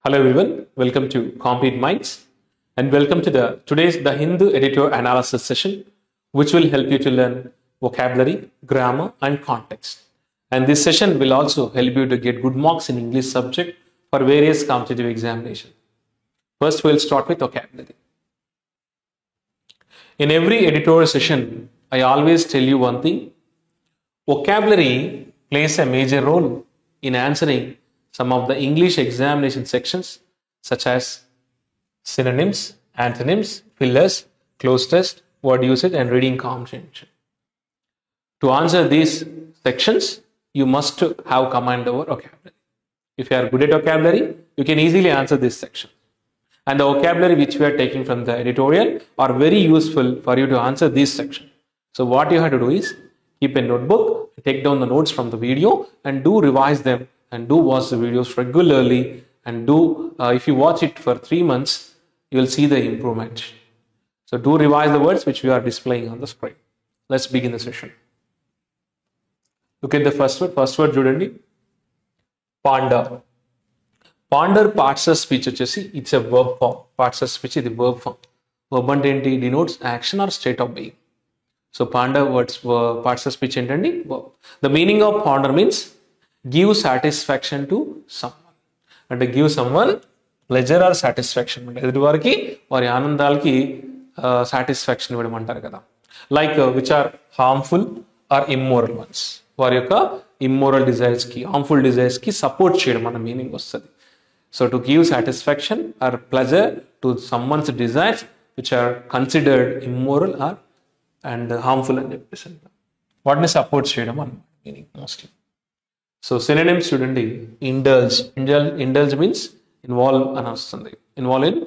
Hello everyone, welcome to Compete Minds and welcome to today's the Hindu editor analysis session, which will help you to learn vocabulary, grammar and context. And this session will also help you to get good marks in English subject for various competitive examinations. First, we'll start with vocabulary. In every editorial session, I always tell you one thing. Vocabulary plays a major role in answering some of the English examination sections such as synonyms, antonyms, fillers, close test, word usage and reading comprehension. To answer these sections, you must have command over vocabulary. If you are good at vocabulary, you can easily answer this section. And the vocabulary which we are taking from the editorial are very useful for you to answer this section. So what you have to do is keep a notebook, take down the notes from the video and do revise them and do watch the videos regularly and if you watch it for 3 months, you will see the improvement. So do revise the words which we are displaying on the screen. Let's begin the session. Look at the first word. First word చూడండి. Ponder. Ponder parts of speech వచ్చేసి it's a verb form. Parts of speech ఇది verb form. Verb అంటే ఏంటి? Denotes action or state of being. So ponder words parts of speech ఏంటండి? Verb. The meaning of ponder means give satisfaction to someone. అంటే give someone pleasure or satisfaction. అంటే ఎదుటి వారికి వారి ఆనందాలకి satisfaction ఇవ్వడం అంటారు కదా. Like which are harmful or immoral ones. వారి యొక్క ఇమ్మోరల్ డిజైర్స్ కి హార్మ్ఫుల్ డిజైర్స్ కి సపోర్ట్ చేయడం అన్న మీనింగ్ వస్తుంది. So to give satisfaction or pleasure to someone's desires which are considered immoral or and harmful అని చెప్పేసి వాటిని సపోర్ట్ చేయడం అన్నమాట మీనింగ్ మోస్ట్లీ. సో సినోనిమ్స్ చూడండి. ఇండల్జ్ మీన్స్ ఇన్వాల్వ్ అని వస్తుంది. Involve in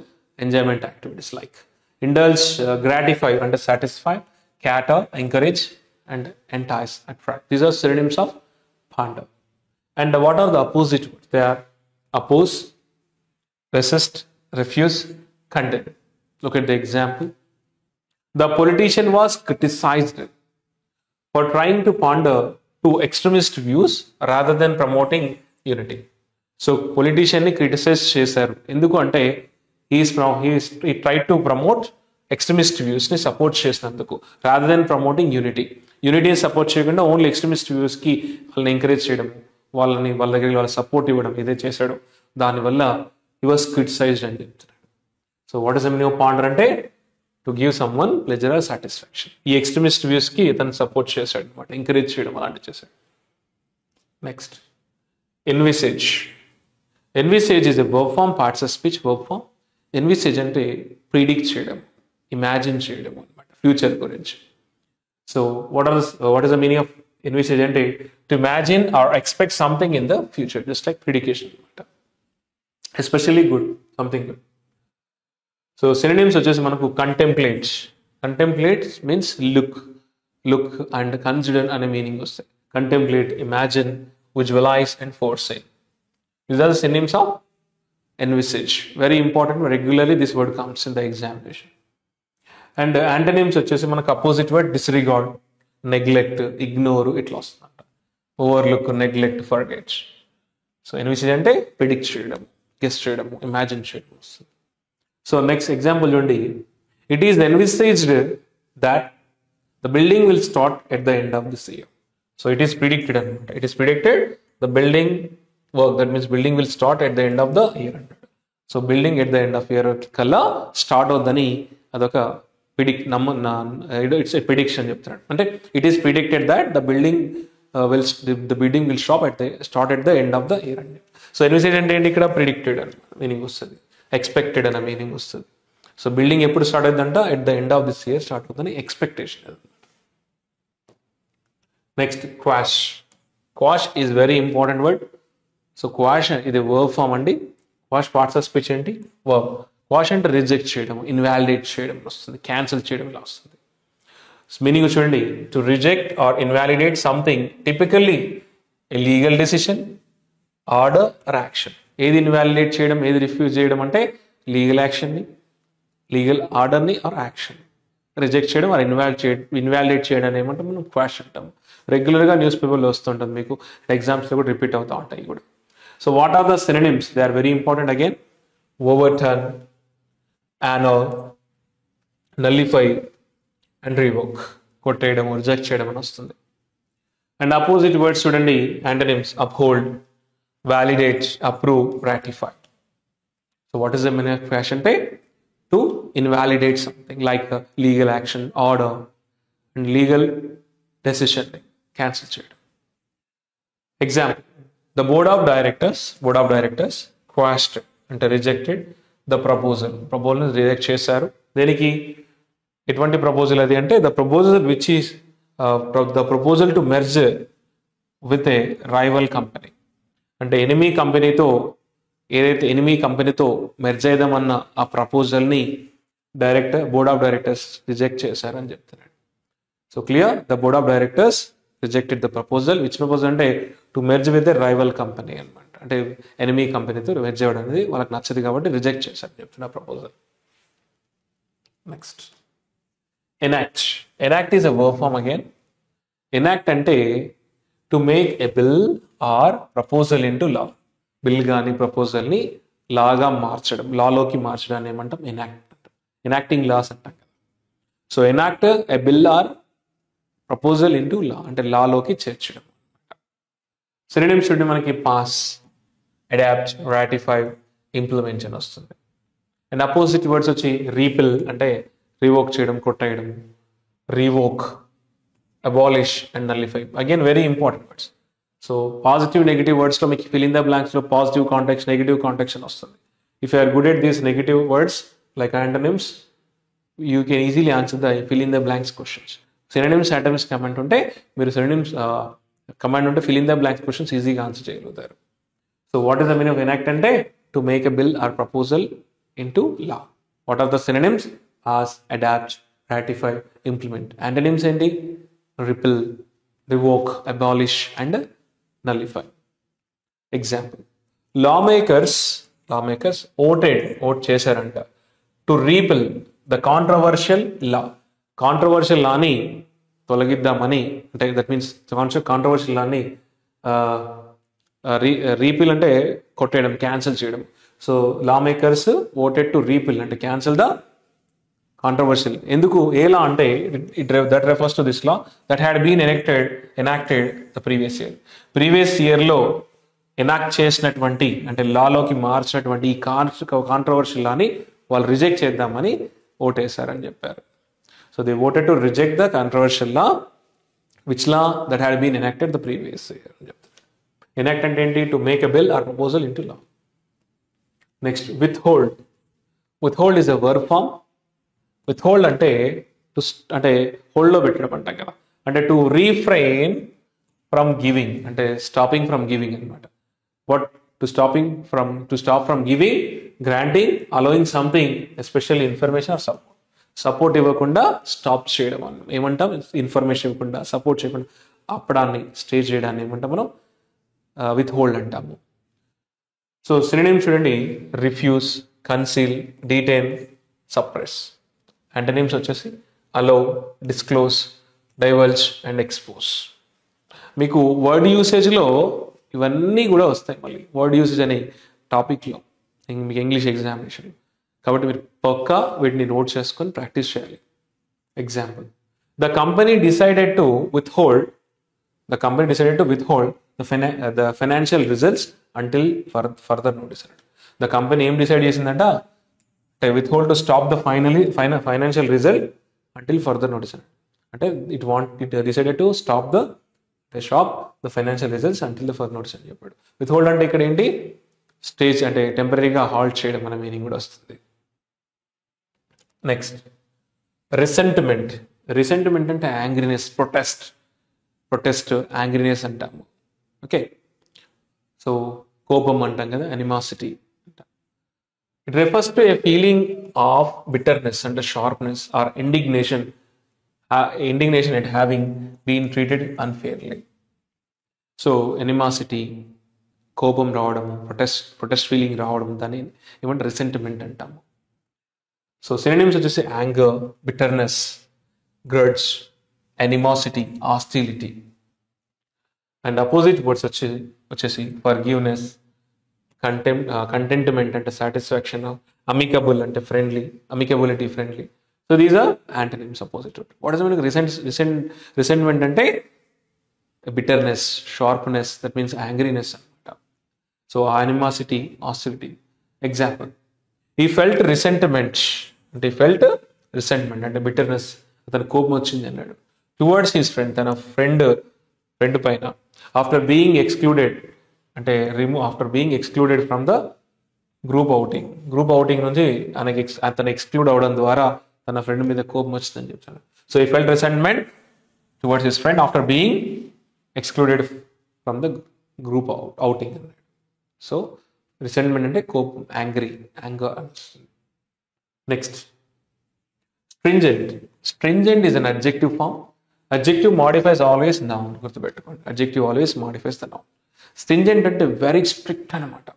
enjoyment activities like indulge gratify అంటే satisfy, cater, encourage and entice, attract. These are synonyms of ponder. And what are the opposite words? They are oppose, resist, refuse, condemn. Look at the example. The politician was criticized for trying to pander to extremist views rather than promoting unity. So politician ni criticize చేశారు. ఎందుకు అంటే he tried to promote extremist views ని support చేసినందుకు rather than promoting unity. యూనిటీని support చేయకుండా only extremist views కి వాళ్ళని encourage చేయడం, వాళ్ళ దగ్గరికి వాళ్ళ సపోర్ట్ ఇవ్వడం ఏదైతే చేశాడో దానివల్ల he was criticized అని చెప్తున్నాడు. So what is the meaning of pander అంటే to give someone pleasure or satisfaction. ఈ ఎక్స్ట్రీమిస్ట్ వ్యూస్ కి ఇతను సపోర్ట్ చేశాడు అనమాట, ఎంకరేజ్ చేయడం అలాంటి చేశాడు. Next envisage. Envisage is a verb form, parts of speech verb form. Envisage అంటే ప్రిడిక్ట్ చేయడం, ఇమాజిన్ చేయడం అనమాట ఫ్యూచర్ గురించి. So what is the meaning of envisage? అంటే to imagine or expect something in the future, just like predication, especially good, something good. So synonyms వచ్చేసి మనకు contemplate. Contemplate means look and consider అనే meaning వస్తాయి. Contemplate, imagine, visualize and foresee. These are the synonyms of envisage. Very important. Regularly this word comes in the examination. And antonyms వచ్చేసి మనకు opposite word disregard, neglect, ignore ఇట్లా వస్తుందంట. Overlook, neglect, forget. So envisage అంటే predict చేయడం, guess చేయడం, imagine చేయడం వస్తుంది. So next example చూడండి. It is envisaged that the building will start at the end of this year. So it is predicted అనమాట. It is predicted the building work, that means building will start at the end of the year అంటాడు. So building at the end of year కల్లా start అవుద్దని అదొక it's a prediction చెప్తున్నాడు. అంటే it is predicted that the building will start at the end of the year అండి. So envisage అంటే ఏంటి? ఇక్కడ ప్రిడిక్టెడ్ అని మీనింగ్ వస్తుంది, ఎక్స్పెక్టెడ్ అనే మీనింగ్ వస్తుంది. సో బిల్డింగ్ ఎప్పుడు స్టార్ట్ అవుతుందంట? At the end of this year start అవుతుందని expectation. Next quash. Quash is very important word. So quash ఇది వర్బ్ ఫామ్ అండి. క్వాష్ పార్ట్స్ ఆఫ్ స్పీచ్ ఏంటి? వర్బ్. క్వాష్ అంటే రిజెక్ట్ చేయడం, ఇన్వాలిడేట్ చేయడం వస్తుంది, క్యాన్సిల్ చేయడం ఇలా వస్తుంది. మీనింగ్ చూడండి. To reject or invalidate something, typically a legal decision, order or action. ఏది ఇన్వాలిడేట్ చేయడం, ఏది రిఫ్యూజ్ చేయడం అంటే లీగల్ యాక్షన్ని, లీగల్ ఆర్డర్ని ఆర్ యాక్షన్. రిజెక్ట్ చేయడం ఆర్ ఇన్వాలిడేట్ చేయడం ఏమంటే మనం క్వాష్ అంటాం. రెగ్యులర్గా న్యూస్ పేపర్లో వస్తుంటుంది, మీకు ఎగ్జామ్స్లో కూడా రిపీట్ అవుతూ ఉంటాయి కూడా. So what are the synonyms? They are very important again. Overturn, annul, nullify and revoke. కొట్టేయడం, రిజెక్ట్ చేయడం అని వస్తుంది. అండ్ అపోజిట్ వర్డ్స్ చూడండి, antonyms uphold, validate, approve, ratify. So what is the meaning of quash అంటే to invalidate something like legal action, order and legal decision cancel చేయడం. Example, the board of directors quashed అంటే rejected the proposal reject చేశారు. దేనికి, ఎటువంటి proposal అది అంటే the proposal which is the proposal to merge with a rival company. అంటే enemy కంపెనీతో merge అయిదామన్న ఆ ప్రపోజల్ని బోర్డ్ ఆఫ్ డైరెక్టర్స్ రిజెక్ట్ చేశారని చెప్తున్నాడు. So clear, the board of directors rejected the proposal. Which proposal అంటే to merge with a rival company అనమాట. అంటే ఎనిమీ కంపెనీతో మెర్జ్ అవ్వడం అనేది వాళ్ళకి నచ్చదు కాబట్టి రిజెక్ట్ చేశారు చెప్తున్న proposal. Next, enact is a verb form again. enact అంటే to make a bill or proposal into law. Bill కానీ ప్రపోజల్ని లాగా మార్చడం, లాలోకి మార్చడాన్ని ఏమంటాం, enacting laws అంటాం కదా. So enact a bill or proposal into law అంటే లాలోకి చేర్చడం. సినోనిమ్స్ చూడండి, మనకి పాస్, అడాప్ట్, రాటిఫై, ఇంప్లిమెంట్ అని వస్తుంది. అండ్ అపోజిట్ వర్డ్స్ వచ్చి రీపిల్ అంటే రివోక్ చేయడం, కొట్టేయడం, revoke, abolish and nullify. Again very important words. So positive negative వర్డ్స్లో మీకు ఫిల్ ఇన్ ద బ్లాంక్స్లో పాజిటివ్ కాంటెక్స్, నెగిటివ్ కాంటెక్స్ అని వస్తుంది. If you are good at these negative words like antonyms, you can easily answer the fill in the blanks questions. Synonyms, antonyms command ఉంటే మీరు synonyms command ఉంటే fill in the blanks questions ఈజీగా answer చేయగలుగుతారు. So what is the meaning of enact అంటే to make a bill or proposal into law. What are the synonyms? Pass, adopt, ratify, implement. Antonyms ఏంటి? Repeal, revoke, abolish and nullify. Example, lawmakers vote చేశారంట to repeal the controversial law. Controversial లాని తొలగిద్దామని, అంటే that means controversial లాని repeal అంటే కొట్టేయడం, cancel చేయడం. So law makers voted to repeal అంటే క్యాన్సిల్ ద కాంట్రవర్షియల్. ఎందుకు, ఏ లా అంటే that refers to this law that had been enacted the previous ఇయర్లో ఎనాక్ట్ చేసినటువంటి అంటే లాలోకి మార్చినటువంటి ఈ కాంట్రవర్షియల్ లాని వాళ్ళు రిజెక్ట్ చేద్దామని ఓటేశారని చెప్పారు. So they voted to reject the controversial law which law that had been enacted the previous year అని చెప్తారు. ఎనాక్ట్ అంటే ఏంటి? To make a bill or proposal into law. Next, withhold is a verb form. Withhold అంటే అంటే హోల్డ్లో పెట్టడం అంటాం కదా. అంటే టు రీఫ్రెయిన్ ఫ్రమ్ గివింగ్ అంటే స్టాపింగ్ ఫ్రమ్ గివింగ్ అనమాట. What to stop from giving, granting, allowing something special information or support ఇవ్వకుండా స్టాప్ చేయడం ఏమంటాం? ఇన్ఫర్మేషన్ ఇవ్వకుండా, సపోర్ట్ చేయకుండా ఆపడాన్ని, స్టే చేయడాన్ని ఏమంటాం మనం? విత్హోల్డ్ అంటాము. సో సినోనిమ్స్ చూడండి, refuse, conceal, detain, suppress. Antonyms వచ్చేసి అలో, డిస్క్లోజ్, డైవల్జ్ అండ్ ఎక్స్పోజ్. మీకు వర్డ్ యూసేజ్లో ఇవన్నీ కూడా వస్తాయి మళ్ళీ వర్డ్ యూసేజ్ అనే టాపిక్లో మీకు ఇంగ్లీష్ ఎగ్జామినేషన్. కాబట్టి మీరు పక్కా వీటిని నోట్ చేసుకొని ప్రాక్టీస్ చేయాలి. Example, the company decided to withhold the financial results until further notice. The company ఏం డిసైడ్ చేసిందంట? Withhold to stop the financial result until further notice. అంటే it decided to stop the financial results until the further notice అని చెప్పాడు. Withhold అంటే ఇక్కడ ఏంటి? Stage అంటే టెంపరీగా హాల్ట్ చేయడం అనే మీనింగ్ కూడా వస్తుంది. నెక్స్ట్, రిసెంట్మెంట్ అంటే యాంగ్రీనెస్, ప్రొటెస్ట్ యాంగ్రీనెస్ అంటాము. ఓకే, సో కోపం అంటాం కదా, అనిమాసిటీ అంటాం. It refers to a feeling of bitterness అంటే sharpness or indignation at having been treated unfairly. So animosity, కోపం రావడం, ప్రొటెస్ట్ ఫీలింగ్ రావడం, దాన్ని ఏమంటే రిసెంట్మెంట్ అంటాము. సో సినోనిమ్స్ వచ్చేసి anger, bitterness, grudge, animosity, hostility. And opposite words వచ్చేసి ఫర్గివ్నెస్, కంటెంట్మెంట్ అంటే సాటిస్ఫాక్షన్, అమికబుల్ అంటే friendly, amicability friendly. So these are antonyms opposite. What is meaning resentment అంటే bitterness, sharpness, that means angriness అనమాట. So animosity, hostility. Example, ఈ felt resentment అంటే bitterness, అతను కోపం వచ్చింది అన్నాడు టువర్డ్స్ హిస్ ఫ్రెండ్, తన ఫ్రెండ్ పైన. After being excluded from the group outing నుంచి అతను ఎక్స్క్లూడ్ అవడం ద్వారా తన ఫ్రెండ్ మీద కోపం వచ్చిందని చెప్తాను. So he felt resentment towards his friend after being excluded from the group outing అన్నాడు. సో రిసెంట్మెంట్ అంటే కోపం, anger. Next, stringent is an adjective form. Adjective modifies always noun. గుర్తుపెట్టుకోండి, adjective always modifies the noun. Stringent అంటే very strict అనమాట.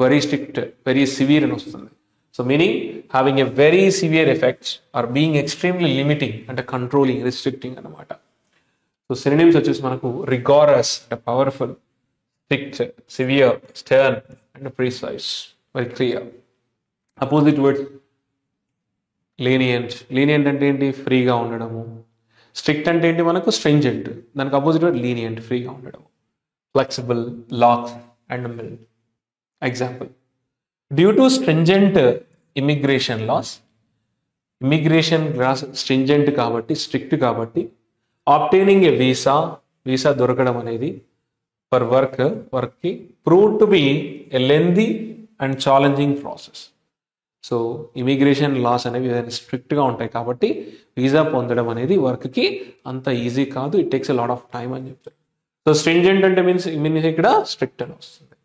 Very strict, very severe అని వస్తుంది. So meaning having a very severe effects or being extremely limiting అంటే controlling, restricting అనమాట. So synonyms వచ్చేసి మనకు rigorous అంటే powerful, strict, severe, stern and precise, very clear. Opposite words lenient అంటే ఏంటి? ఫ్రీగా ఉండడము. స్ట్రిక్ట్ అంటే ఏంటి మనకు? స్ట్రింజెంట్. దానికి అపోజిట్ వర్డ్ లీనియంట్, ఫ్రీగా ఉండడం. Flexible, lax and mild. Example, due to stringent immigration laws stringent కాబట్టి, స్ట్రిక్ట్ కాబట్టి, ఆబ్టైనింగ్ ఏ వీసా దొరకడం అనేది ఫర్ వర్క్కి prove to be a lengthy and challenging process. So immigration laws అనేవి ఏదైనా స్ట్రిక్ట్గా ఉంటాయి కాబట్టి వీసా పొందడం అనేది వర్క్కి అంత ఈజీ కాదు, it takes a lot of time అని చెప్తారు. సో స్ట్రింజెంట్ అంటే మీన్స్ ఇక్కడ స్ట్రిక్ట్ అని వస్తుంది.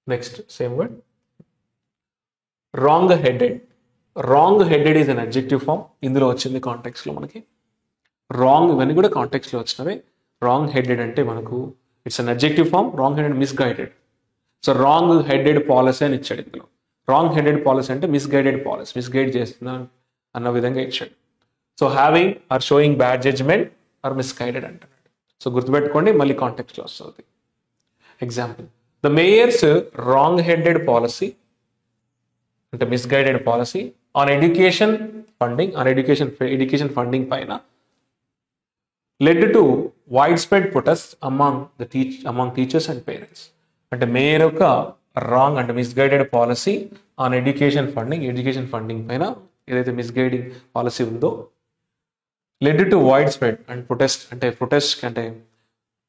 Next same word, wrong headed is an adjective form. ఇందులో వచ్చింది కాంటెక్స్లో మనకి. రాంగ్, ఇవన్నీ కూడా కాంటెక్స్లో వచ్చినవే. రాంగ్ హెడెడ్ అంటే మనకు it's an adjective form. Wrong headed, misguided. So wrong headed policy అని ఇచ్చాడు ఇందులో. రాంగ్ హెడెడ్ పాలసీ అంటే మిస్గైడెడ్ పాలసీ, మిస్గైడ్ చేస్తున్నా అన్న విధంగా ఇచ్చాడు. So having or showing bad judgment or misguided అంటున్నాడు. సో గుర్తుపెట్టుకోండి, మళ్ళీ కాంటెక్స్లో వస్తుంది. Example, the mayor's wrong headed policy అంటే misguided policy on education funding పైన led to widespread protests among teachers and parents. అంటే మేయర్ యొక్క రాంగ్ అంటే misguided policy on education funding పైన ఏదైతే మిస్గైడింగ్ పాలసీ ఉందో led to wide spread and protest అంటే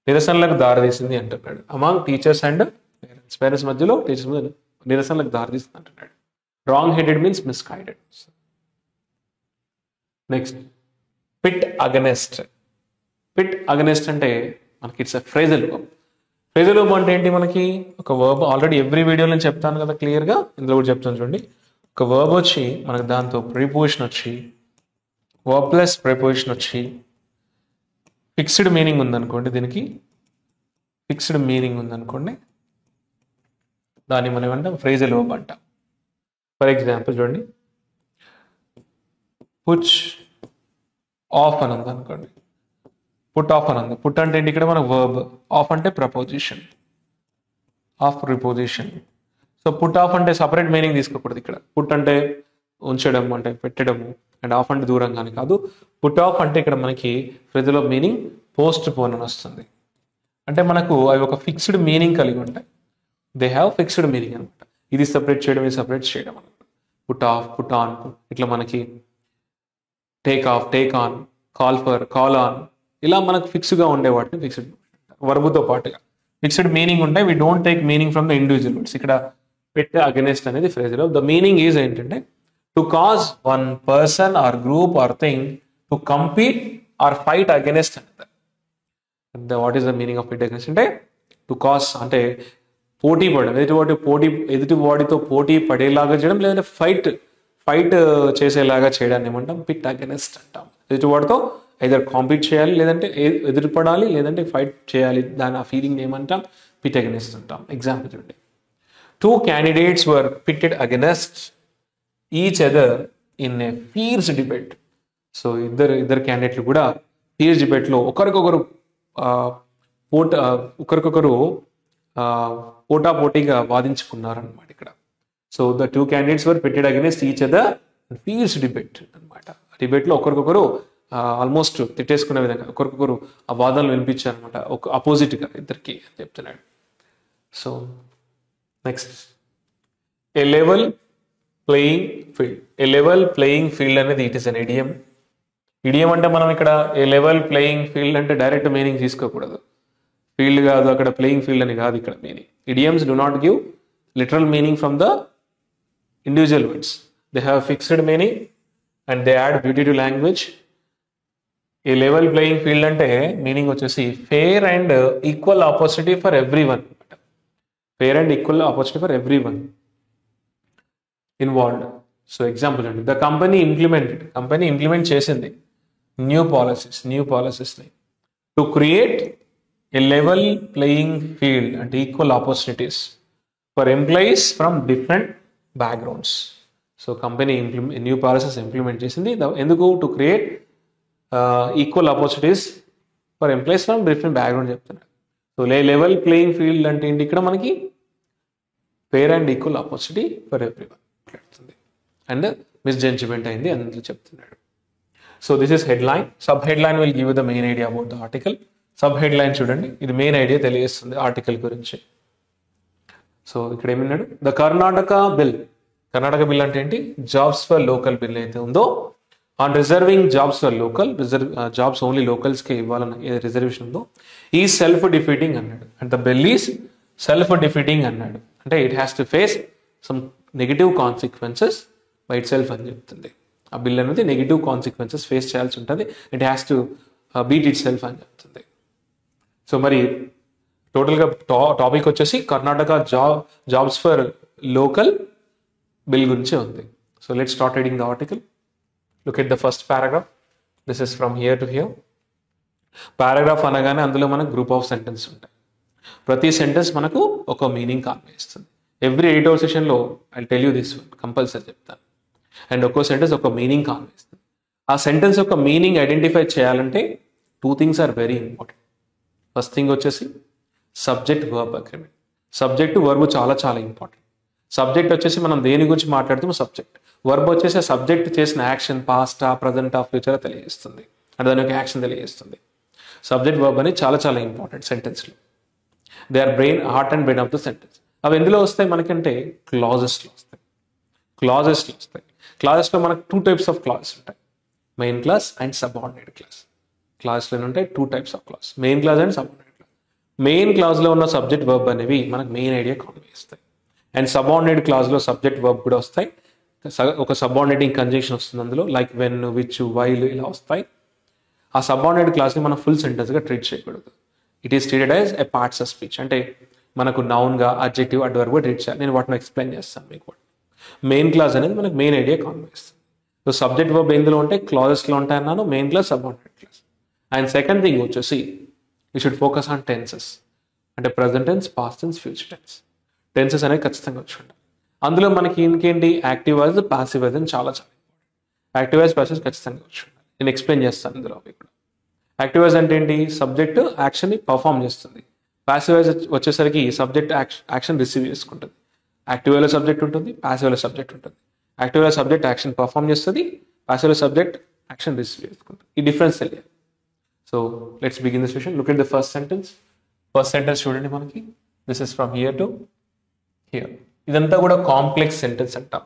నిరసనలకు దారితీసింది అంటున్నాడు. అమాంగ్ టీచర్స్ అండ్ పేరెంట్స్ మధ్యలో నిరసనలకు దారితీస్తుంది అంటున్నాడు. Wrong headed means misguided. Next, pit against అంటే మనకి it's a phrasal verb. Phrasal verb అంటే ఏంటి? మనకి ఒక వర్బ్, ఆల్రెడీ ఎవ్రీ వీడియోలో నేను చెప్తాను కదా క్లియర్గా, ఇందులో కూడా చెప్తాను చూడండి. ఒక వర్బ్ వచ్చి మనకు దాంతో ప్రిపోజిషన్ వచ్చి, వర్బ్ ప్లస్ ప్రిపోజిషన్ వచ్చి ఫిక్స్డ్ మీనింగ్ ఉందనుకోండి, దీనికి ఫిక్స్డ్ మీనింగ్ ఉందనుకోండి, దాన్ని మనం ఏమంటాం? ఫ్రేజల్ వర్బ్ అంటాం. ఫర్ ఎగ్జాంపుల్ చూడండి, పుచ్ ఆఫ్ అని ఉంది అనుకోండి, పుట్ ఆఫ్ అని ఉంది. పుట్ అంటే ఏంటి? ఇక్కడ మన వర్బ్. ఆఫ్ అంటే proposition, preposition. So put off అంటే సపరేట్ మీనింగ్ తీసుకోకూడదు ఇక్కడ. పుట్ అంటే ఉంచడం అంటే పెట్టడము, అండ్ ఆఫ్ అంటే దూరంగానే కాదు. పుట్ ఆఫ్ అంటే ఇక్కడ మనకి phrasal verb meaning post phone అని వస్తుంది. అంటే మనకు అవి ఒక ఫిక్స్డ్ మీనింగ్ కలిగి ఉంటాయి. దే హ్యావ్ ఫిక్స్డ్ మీనింగ్ అనమాట. ఇది సపరేట్ చేయడం, ఇది సపరేట్ చేయడం అనమాట. పుట్ ఆఫ్, పుట్ ఆన్, ఇట్లా మనకి take off, take on, call for, call on, ఇలా మనకు ఫిక్స్డ్గా ఉండే వాటిని ఫిక్స్డ్ వర్బుతో పాటుగా ఫిక్స్డ్ మీనింగ్ ఉంటాయి. We don't take meaning from the individual words. ఇక్కడ పెట్టే అగెనెస్ట్ అనేది phrasal verb. The meaning is ఏంటంటే to cause one person or group or thing to compete or fight against అంటారు. What is the meaning of fight against అంటే to cause అంటే పోటీ పడడం, ఎదుటి వాడితో పోటీ పడేలాగా చేయడం, లేదంటే ఫైట్ చేసేలాగా చేయడాన్ని ఏమంటాం? పిట్ అగెనెస్ట్ అంటాం. ఎదుటి వాడితో ఐదర్ కాంపీట్ చేయాలి, లేదంటే ఎదురుపడాలి, లేదంటే ఫైట్ చేయాలి, దాని ఆ ఫీలింగ్ ఏమంటాం? పిట్ అగెనెస్ట్ అంటాం. ఎగ్జాంపుల్ చూడండి, 2 candidates were pitted against each other in a fierce debate. So ఇద్దరు క్యాండిడేట్లు కూడా ఫియర్స్ డిబేట్లో ఒకరికొకరు పోటాపోటీగా వాదించుకున్నారనమాట ఇక్కడ. So the two candidates were pitted against each other fierce debate అనమాట. డిబేట్లో ఒకరికొకరు ఆల్మోస్ట్ తిట్టేసుకునే విధంగా ఒకరికొకరు ఆ వాదనలు వినిపించారనమాట, ఒక అపోజిట్గా ఇద్దరికి అని చెప్తున్నాడు. సో నెక్స్ట్ ఏ లెవెల్ ప్లేయింగ్ ఫీల్డ్. ఏ లెవెల్ ప్లేయింగ్ ఫీల్డ్ అనేది it is an idiom. Idiom అంటే మనం ఇక్కడ ఏ లెవెల్ ప్లేయింగ్ ఫీల్డ్ అంటే డైరెక్ట్ మీనింగ్ తీసుకోకూడదు. ఫీల్డ్ కాదు అక్కడ, ప్లేయింగ్ ఫీల్డ్ అని కాదు ఇక్కడ meaning. Idioms do not give literal meaning from the individual words. They have fixed meaning and they add beauty to language. A level playing field అంటే meaning వచ్చేసి fair and equal opportunity for everyone. Fair and equal opportunity for everyone involved. So example అండి, the company implement చేసింది new పాలసీస్ని to create a level playing field అంటే equal opportunities for employees from different backgrounds. So company new policies implement చేసింది ఎందుకు? To create equal opportunities for employees from different background చెప్తున్నారు. So level playing field అంటే ఏంటి? ఇక్కడ మనకి fair and equal opportunity for everyone and misjudgment అయింది అందులో చెప్తున్నాడు. So this is headline. Sub headline will give the main idea about the article. Sub headline చూడండి, ఇది మెయిన్ ఐడియా తెలియజేస్తుంది ఆర్టికల్ గురించి. సో ఇక్కడ ఏమన్నాడు? The Karnataka bill. Karnataka bill అంటే ఏంటి? జాబ్స్ ఫర్ లోకల్ బిల్ అయితే ఉందో on reserving jobs for local, jobs only లోకల్స్కి ఇవ్వాలన్న ఏ రిజర్వేషన్ ఉందో ఈ సెల్ఫ్ డిఫీటింగ్ అన్నాడు. And the bill is self defeating అన్నాడు. అంటే it has to face some negative consequences by it self అని చెప్తుంది. ఆ బిల్ అనేది నెగిటివ్ కాన్సిక్వెన్సెస్ ఫేస్ చేయాల్సి ఉంటుంది. It has to beat it self అని చెప్తుంది. సో మరి టోటల్గా టాపిక్ వచ్చేసి Karnataka jobs for local bill గురించి ఉంది. So let's start reading the article. Look at the first paragraph. This is from here to here. Paragraph అనగానే అందులో మనకు గ్రూప్ ఆఫ్ సెంటెన్స్ ఉంటాయి. ప్రతి సెంటెన్స్ మనకు ఒక మీనింగ్ కాన్వే ఇస్తుంది. ఎవ్రీ 8 hour సెషన్లో I tell you this one compulsory చెప్తాను. అండ్ ఒక్కో సెంటెన్స్ ఒక మీనింగ్ కాన్వే ఇస్తుంది. ఆ సెంటెన్స్ యొక్క మీనింగ్ ఐడెంటిఫై చేయాలంటే 2 things are very important. First thing వచ్చేసి subject verb agreement. Subject verb చాలా చాలా ఇంపార్టెంట్. సబ్జెక్ట్ వచ్చేసి మనం దేని గురించి మాట్లాడుతామో సబ్జెక్ట్. వర్బ్ వచ్చేసి సబ్జెక్ట్ చేసిన యాక్షన్ పాస్టా, ప్రజెంటా, ఫ్యూచర్ తెలియజేస్తుంది. అంటే దాని యొక్క యాక్షన్ తెలియజేస్తుంది. సబ్జెక్ట్ వర్బ్ అనేది చాలా చాలా ఇంపార్టెంట్ సెంటెన్స్లో. They are heart and brain of the sentence. అవి ఎందులో వస్తాయి మనకంటే క్లాజెస్లో వస్తాయి. క్లాజెస్లో మనకు 2 types ఆఫ్ క్లాజెస్ ఉంటాయి, main class and subordinate class. క్లాస్లో ఉంటాయి 2 types of class, main class and subordinate clause. Main క్లాస్లో ఉన్న సబ్జెక్ట్ వర్బ్ అనేవి మనకు మెయిన్ ఐడియా కాన్వే ఇస్తాయి. అండ్ సబార్డినేట్ క్లాస్లో సబ్జెక్ట్ వర్బ్ కూడా వస్తాయి. ఒక సబార్డినేటింగ్ కంజంక్షన్ వస్తుంది అందులో, లైక్ వెన్, విచ్, వైల్ ఇలా వస్తాయి. ఆ సబార్డినేట్ క్లాస్ని మనం ఫుల్ సెంటెన్స్గా ట్రీట్ చేయకూడదు. It is treated as a parts of speech. అంటే మనకు నౌన్గా, అడ్జెక్టివ్, అడ్వర్బ్గా ట్రీట్ చేయాలి. నేను వాటిని ఎక్స్ప్లెయిన్ చేస్తాను మీకు. మెయిన్ క్లాస్ అనేది మనకు మెయిన్ ఐడియా కాన్వే ఇస్తుంది. సో సబ్జెక్ట్ వర్బ్ ఎందులో ఉంటాయి? క్లాజెస్లో ఉంటాయి అన్నాను. Main clause, subordinate clause. And second thing వచ్చేసి you should focus on tenses. అంటే present tense, past tense, future tense. Tenses అనేది ఖచ్చితంగా వచ్చి ఉంటాయి. అందులో మనకి ఇంకేంటి? యాక్టివ్ వాయిస్, పాసివ్ వాయిస్ అని చాలా చాలా ఇంపార్టెంట్. యాక్టివ్ వాయిస్, పాసివ్ ఖచ్చితంగా వచ్చి ఉండాలి. నేను ఎక్స్ప్లెయిన్ చేస్తాను ఇందులో కూడా. యాక్టివ్ వాయిస్ అంటే ఏంటి? సబ్జెక్ట్ యాక్షన్ని పర్ఫామ్ చేస్తుంది. పాసివ్ వాయిస్ వచ్చేసరికి సబ్జెక్ట్ యాక్షన్ రిసీవ్ చేసుకుంటుంది. యాక్టివ్ వేలో సబ్జెక్ట్ ఉంటుంది, పాసివ్ వేలో సబ్జెక్ట్ ఉంటుంది. యాక్టివ్ వేలో సబ్జెక్ట్ యాక్షన్ పర్ఫామ్ చేస్తుంది, పాసివ్ వేలో సబ్జెక్ట్ యాక్షన్ రిసీవ్ చేసుకుంటుంది. ఈ డిఫరెన్స్ తెలియాలి. So let's begin the session. Look at the first sentence. First sentence చూడండి మనకి. This is from here to here. ఇదంతా కూడా కాంప్లెక్స్ సెంటెన్స్ అంటాం.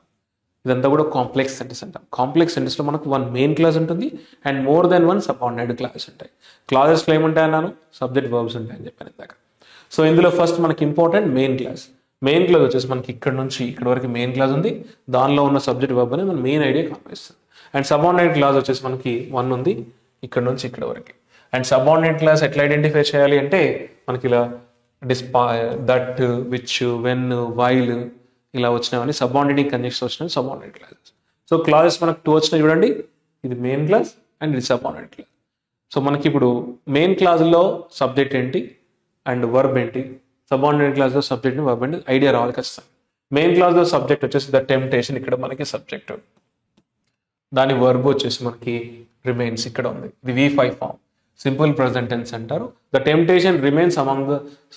కాంప్లెక్స్ సెంటెన్స్లో మనకు 1 మెయిన్ క్లాస్ ఉంటుంది and more than 1 subordinate class ఉంటాయి. క్లాజెస్లో ఏముంటాయి అన్నాను? సబ్జెక్ట్ వర్బ్స్ ఉంటాయని చెప్పాను ఇందాక. సో ఇందులో ఫస్ట్ మనకి important main class. Main class వచ్చేసి మనకి ఇక్కడ నుంచి ఇక్కడ వరకు మెయిన్ క్లాస్ ఉంది. దానిలో ఉన్న సబ్జెక్ట్ వర్బ్ అనేది మన మెయిన్ ఐడియా కనిపిస్తుంది. అండ్ సబార్డినేట్ క్లాస్ వచ్చేసి మనకి 1 ఉంది ఇక్కడ నుంచి ఇక్కడ వరకు. అండ్ సబార్డినేట్ క్లాస్ ఎట్లా ఐడెంటిఫై చేయాలి అంటే మనకి ఇలా దట్, విచ్, వెన్, వైల్ ఇలా వచ్చినవని సబార్డినేటింగ్ కంజంక్షన్స్ వచ్చినవి సబార్డినేట్ క్లాసెస్. సో క్లాసెస్ మనకు 2 వచ్చినాయి చూడండి. ఇది మెయిన్ క్లాస్ అండ్ ఇది సబార్డినేట్ క్లాస్. సో మనకి ఇప్పుడు మెయిన్ క్లాస్లో సబ్జెక్ట్ ఏంటి అండ్ వర్బ్ ఏంటి, సబార్డినేట్ క్లాస్లో సబ్జెక్ట్ వర్బ్ ఏంటి ఐడియా రావాలి ఖచ్చితంగా. మెయిన్ క్లాస్లో సబ్జెక్ట్ వచ్చేసి ద టెంప్టేషన్, ఇక్కడ మనకి సబ్జెక్ట్. దాని వర్బ్ వచ్చేసి మనకి రిమైన్స్ ఇక్కడ ఉంది. ఇది V5 form. Simple present tense అంటారు. The temptation remains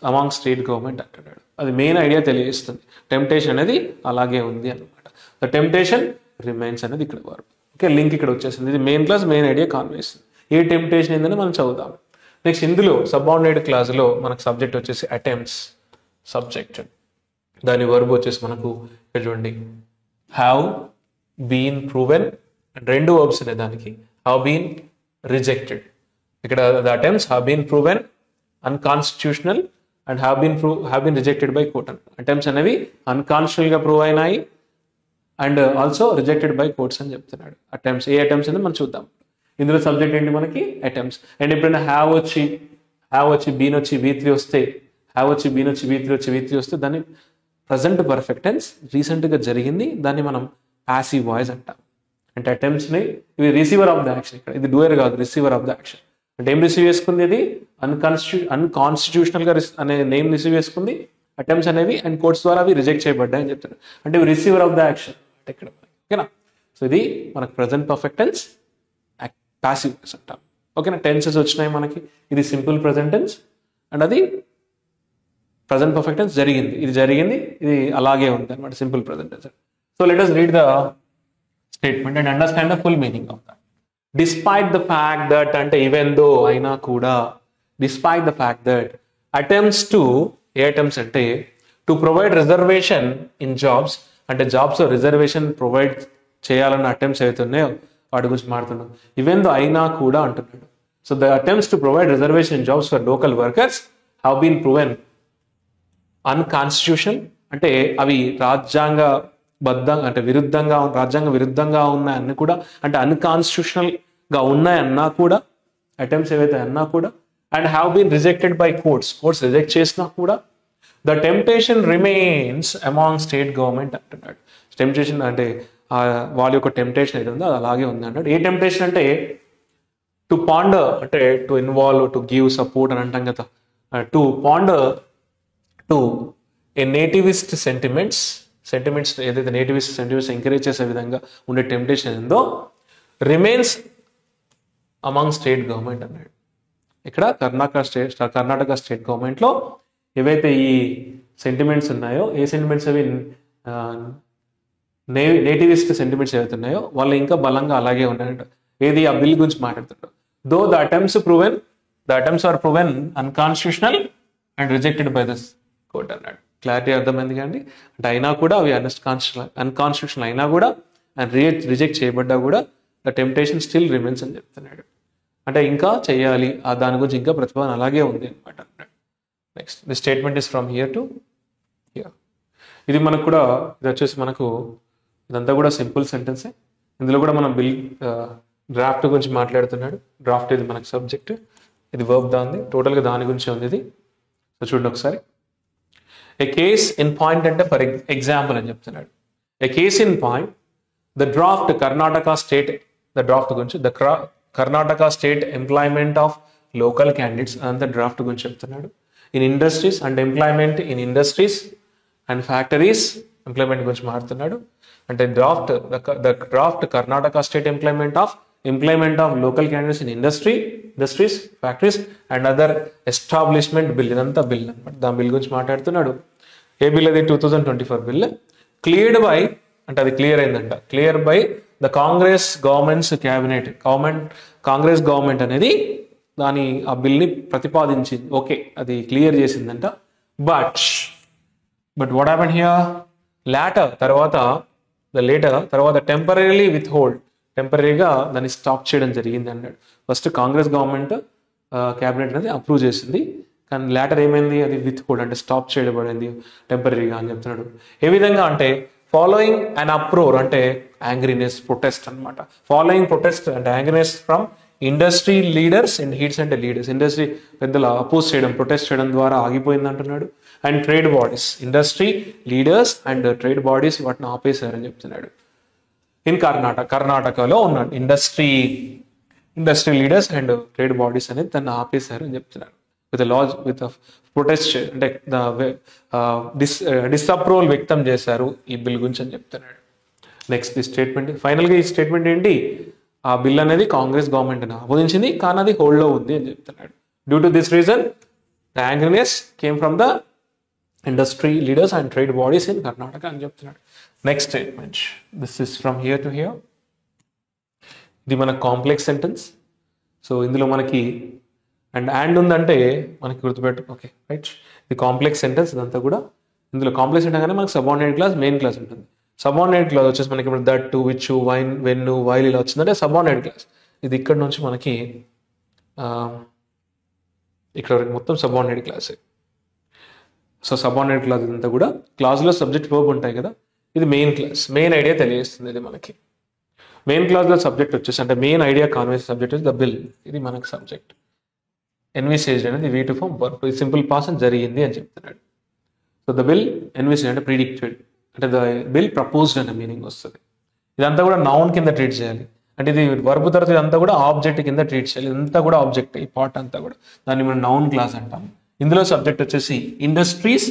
among state government అంటున్నాడు. అది మెయిన్ ఐడియా తెలియజేస్తుంది. టెంప్టేషన్ అనేది అలాగే ఉంది అనమాట. ద టెంప్టేషన్ రిమైన్స్ అనేది ఇక్కడ వర్బ్. ఓకే, లింక్ ఇక్కడ వచ్చేసింది. ఇది మెయిన్ క్లాస్ మెయిన్ ఐడియా కాన్వేస్తుంది. ఏ టెంప్టేషన్ ఏందని మనం చదువుదాం. నెక్స్ట్ ఇందులో సబార్డినేట్ క్లాజ్లో మనకు సబ్జెక్ట్ వచ్చేసి అటెంప్ట్స్ సబ్జెక్ట్. దాని వర్బ్ వచ్చేసి మనకు ఇక్కడ చూడండి హ్యావ్ బీన్ ప్రూవెన్. రెండు వర్బ్స్ ఉన్నాయి దానికి. Have been rejected. ఇక్కడ the attempts have been proven unconstitutional and have been rejected by court. Attempts అనేవి అన్కాన్స్టిట్యూషనల్ గా ప్రూవ్ అయినాయి and also rejected by courts అని చెప్తున్నాడు. అటెంప్ట్స్ ఏ అటెంప్ట్స్ అనేది మనం చూద్దాం. ఇందులో సబ్జెక్ట్ ఏంటి మనకి అటెంప్ట్స్. అండ్ ఎప్పుడైనా హ్యావ్ వచ్చి బీన్ వచ్చి V3 వస్తే, హ్యావ్ వచ్చి బీన్ వచ్చి V3 వస్తే దాన్ని ప్రజెంట్ పర్ఫెక్ట్ టెన్స్, రీసెంట్గా జరిగింది, దాన్ని మనం ప్యాసివ్ వాయిస్ అంటాం. అంటే అటెంప్ట్స్ని ఇవి రిసీవర్ ఆఫ్ ద యాక్షన్. ఇక్కడ ఇది డూయర్ కాదు, రిసీవర్ ఆఫ్ ద యాక్షన్. అంటే ఏం రిసీవ్ చేసుకుంది? ఇది అన్కాన్స్టిట్యూషనల్గా అనే నేమ్ రిసీవ్ చేసుకుంది అటెంప్ట్స్ అనేవి, అండ్ కోర్ట్స్ ద్వారా అవి రిజెక్ట్ చేయబడ్డాయి అని చెప్తున్నారు. అంటే ఇవి రిసీవర్ ఆఫ్ ద యాక్షన్ అంటే ఇక్కడ. ఓకేనా? సో ఇది మనకు present perfect tense, passive tense అంటాం. ఓకేనా? టెన్సెస్ వచ్చినాయి మనకి. ఇది సింపుల్ ప్రజెంట్ టెన్స్ అండ్ అది ప్రజెంట్ పర్ఫెక్ట్ టెన్స్ జరిగింది. ఇది జరిగింది, ఇది అలాగే ఉంది అనమాట, simple present tense. So let us read the statement and understand the full meaning of that. Despite the fact that అంటే even though అయినా కూడా, despite the fact that attempts to, ఏ అటెంప్ట్స్ అంటే to provide reservation in jobs, అంటే jobs reservation provide చేయాలన్న attempts ఏవైతే ఉన్నాయో వాటి గురించి మాట్లాడుతున్నాం. ఈవెన్ దో అయినా కూడా అంటున్నాడు. So the attempts to provide reservation in jobs for local workers have been proven unconstitutional. అంటే అవి రాజ్యాంగ విరుద్ధంగా ఉన్నాయన్నీ కూడా, అంటే అన్కాన్స్టిట్యూషనల్ గా ఉన్నాయన్నా కూడా, అటెంప్ట్స్ ఏవైతే అన్నా కూడా, and have been rejected by courts reject చేసినా కూడా, the temptation remains among state government అంటున్నాడు. టెంప్టేషన్ అంటే వాళ్ళ యొక్క టెంప్టేషన్ ఏది ఉందో అది అలాగే ఉంది అంటాడు. ఏ టెంప్టేషన్ అంటే టు పాండర్, అంటే to involve, to give support అని అంటాం కదా. To pander to a nativist sentiments ఏదైతే నేటివిస్ట్ సెంటిమెంట్స్ ఎంకరేజ్ చేసే విధంగా ఉండే టెంప్టేషన్ ఏందో రిమైన్స్ అమాంగ్ స్టేట్ గవర్నమెంట్ అన్నాడు. ఇక్కడ కర్ణాటక స్టేట్ గవర్నమెంట్లో ఏవైతే ఈ సెంటిమెంట్స్ ఉన్నాయో, ఏ సెంటిమెంట్స్ అవి నేటివిస్ట్ సెంటిమెంట్స్ ఏవైతే ఉన్నాయో వాళ్ళు ఇంకా బలంగా అలాగే ఉన్నాయంట. ఏది ఆ బిల్ గురించి మాట్లాడుతుంటారు. Though the attempts are proven unconstitutional and rejected by this court అన్నాడు. క్లారిటీ అర్థమైంది కానీ, అంటే అయినా కూడా అవి అన్కాన్స్టిట్యూషనల్ అయినా కూడా అండ్ రిజెక్ట్ చేయబడ్డా కూడా ద టెంప్టేషన్ స్టిల్ రిమైన్స్ అని చెప్తున్నాడు. అంటే ఇంకా చేయాలి, దాని గురించి ఇంకా ప్రతిపాదన అలాగే ఉంది అనమాట అన్నాడు. Next the statement is from here to here. ఇది మనకు కూడా, ఇది వచ్చేసి మనకు ఇదంతా కూడా సింపుల్ సెంటెన్సే. ఇందులో కూడా మనం డ్రాఫ్ట్ గురించి మాట్లాడుతున్నాడు. డ్రాఫ్ట్ ఇది మనకు సబ్జెక్ట్, ఇది వర్బ్ దాన్ని టోటల్గా దాని గురించి ఉంది ఇది. సో చూడండి ఒకసారి. ఏ కేస్ ఇన్ పాయింట్ అంటే ఫర్ ఎగ్జాంపుల్ అని చెప్తున్నాడు. A case in point the draft Karnataka state, the draft గురించి the Karnataka state employment of local candidates అంత డ్రాఫ్ట్ గురించి చెప్తున్నాడు. In industries and employment in industries and factories employment గురించి మాట్లాడుతున్నాడు. అంటే the draft Karnataka state employment of local candidates in industries factories and other establishment bill. ఇదంతా bill అనమాట. దాని bill గురించి మాట్లాడుతున్నాడు. ఏ బిల్ అది? 2024 బిల్. క్లియర్డ్ బై, అంటే అది క్లియర్ అయిందంట. Clear by the Congress governments cabinet. Congress government అనేది ఆ బిల్ని ప్రతిపాదించింది. ఓకే, అది క్లియర్ చేసిందంట. But what happened here? తర్వాత టెంపరీలీ విత్ హోల్డ్, టెంపరీగా దాన్ని స్టాప్ చేయడం జరిగింది అన్నాడు. ఫస్ట్ కాంగ్రెస్ గవర్నమెంట్ క్యాబినెట్ అనేది అప్రూవ్ చేసింది, కానీ లేటర్ ఏమైంది? అది విత్ హోల్డ్, అంటే స్టాప్ చేయబడింది టెంపరీగా అని చెప్తున్నాడు. ఏ విధంగా అంటే ఫాలోయింగ్ అన్ అప్రోర్, అంటే యాంగ్రీనెస్, ప్రొటెస్ట్ అనమాట. ఫాలోయింగ్ ప్రొటెస్ట్ అంటే angriness from industry leaders and హీడ్స్ అంటే లీడర్స్, ఇండస్ట్రీ పెద్దలు అపోజ్ చేయడం, ప్రొటెస్ట్ చేయడం ద్వారా ఆగిపోయింది అంటున్నాడు. And trade bodies, industry leaders and trade bodies వాటిని ఆపేశారని చెప్తున్నాడు. ఇన్ కర్ణాటకలో ఉన్న industry leaders and trade bodies అనేది దాన్ని ఆపేశారు అని చెప్తున్నారు. విత్ ప్రొటెస్ట్, అంటే డిసప్రూవల్ వ్యక్తం చేశారు ఈ బిల్ గురించి అని చెప్తున్నాడు. నెక్స్ట్ ది స్టేట్మెంట్, ఫైనల్గా ఈ స్టేట్మెంట్ ఏంటి? ఆ బిల్ అనేది కాంగ్రెస్ గవర్నమెంట్ ఆమోదించింది, కానీ అది హోల్డ్లో ఉంది అని చెప్తున్నాడు. Due to this reason the angriness came from the industry leaders and trade bodies in Karnataka అని చెప్తున్నాడు. Next statement, this is from here to here. ఇది మన కాంప్లెక్స్ సెంటెన్స్. సో ఇందులో మనకి అండ్ ఉందంటే మనకి గుర్తుపెట్టు, ఓకే రైట్. ఇది కాంప్లెక్స్ సెంటెన్స్. ఇదంతా కూడా ఇందులో కాంప్లెక్స్ అంటే మనకి సబార్డినేట్ క్లాస్, మెయిన్ క్లాస్ ఉంటుంది. సబార్డినేట్ క్లాస్ వచ్చేసి మనకి ఇప్పుడు that, to, which, wine, when, while ఇలా వచ్చిందంటే సబార్డినేట్ క్లాస్. ఇది ఇక్కడ నుంచి మనకి ఇక్కడ వరకు మొత్తం సబార్డినేట్ క్లాసే. సో సబార్డినేట్ క్లాస్ ఇదంతా కూడా క్లాస్లో సబ్జెక్ట్ వర్బ్ ఉంటాయి కదా, ఇది మెయిన్ క్లాస్. మెయిన్ ఐడియా తెలియజేస్తుంది ఇది మనకి. మెయిన్ క్లాస్లో సబ్జెక్ట్ వచ్చేసి అంటే main idea convince subject the bill, ఇది మనకు సబ్జెక్ట్. ఎన్విసేజ్డ్ అనేది V2 ఫామ్ వర్బ్, ఇది సింపుల్ పాస్ట్ అని జరిగింది అని చెప్తున్నాడు. సో ద బిల్ ఎన్విసేజ్ అంటే ప్రిడిక్టెడ్, అంటే ద బిల్ ప్రపోజ్డ్ అనే మీనింగ్ వస్తుంది. ఇదంతా కూడా నౌన్ కింద ట్రీట్ చేయాలి. అంటే ఇది వర్బ్ తర్వాత ఇదంతా కూడా ఆబ్జెక్ట్ కింద ట్రీట్ చేయాలి. ఇదంతా కూడా ఆబ్జెక్ట్, ఈ పార్ట్ అంతా కూడా దాన్ని మనం నౌన్ క్లాస్ అంటాం. ఇందులో సబ్జెక్ట్ వచ్చేసి ఇండస్ట్రీస్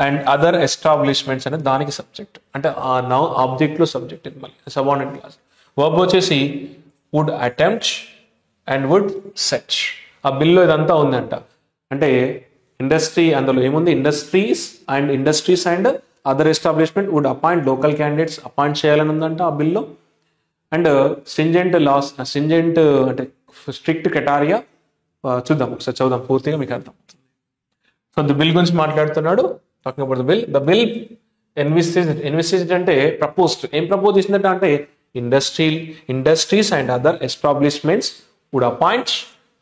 అండ్ అదర్ ఎస్టాబ్లిష్మెంట్స్ అనేది దానికి సబ్జెక్ట్. అంటే ఆ ఆబ్జెక్ట్లో సబ్జెక్ట్ ఇది మళ్ళీ సబార్డినేట్ క్లాస్. వర్బ్ వచ్చేసి would attempt and would search. ఆ బిల్లో ఇదంతా ఉందంట. అంటే ఇండస్ట్రీ అందులో ఏముంది, industries and other establishment would appoint local candidates appoint చేయాలని ఉందంట ఆ బిల్లో. అండ్ స్ట్రింజెంట్ లాస్, స్ట్రింజెంట్ అంటే స్ట్రిక్ట్ క్రైటీరియా చూద్దాం ఒకసారి, చదువుదాం పూర్తిగా మీకు అర్థం. సో ది బిల్ గురించి మాట్లాడుతున్నాడు. Talking about the bill envisaged అంటే ప్రపోజ్డ్. ఏం ప్రపోజ్ చేసిందంటే అంటే industries and other establishments would appoint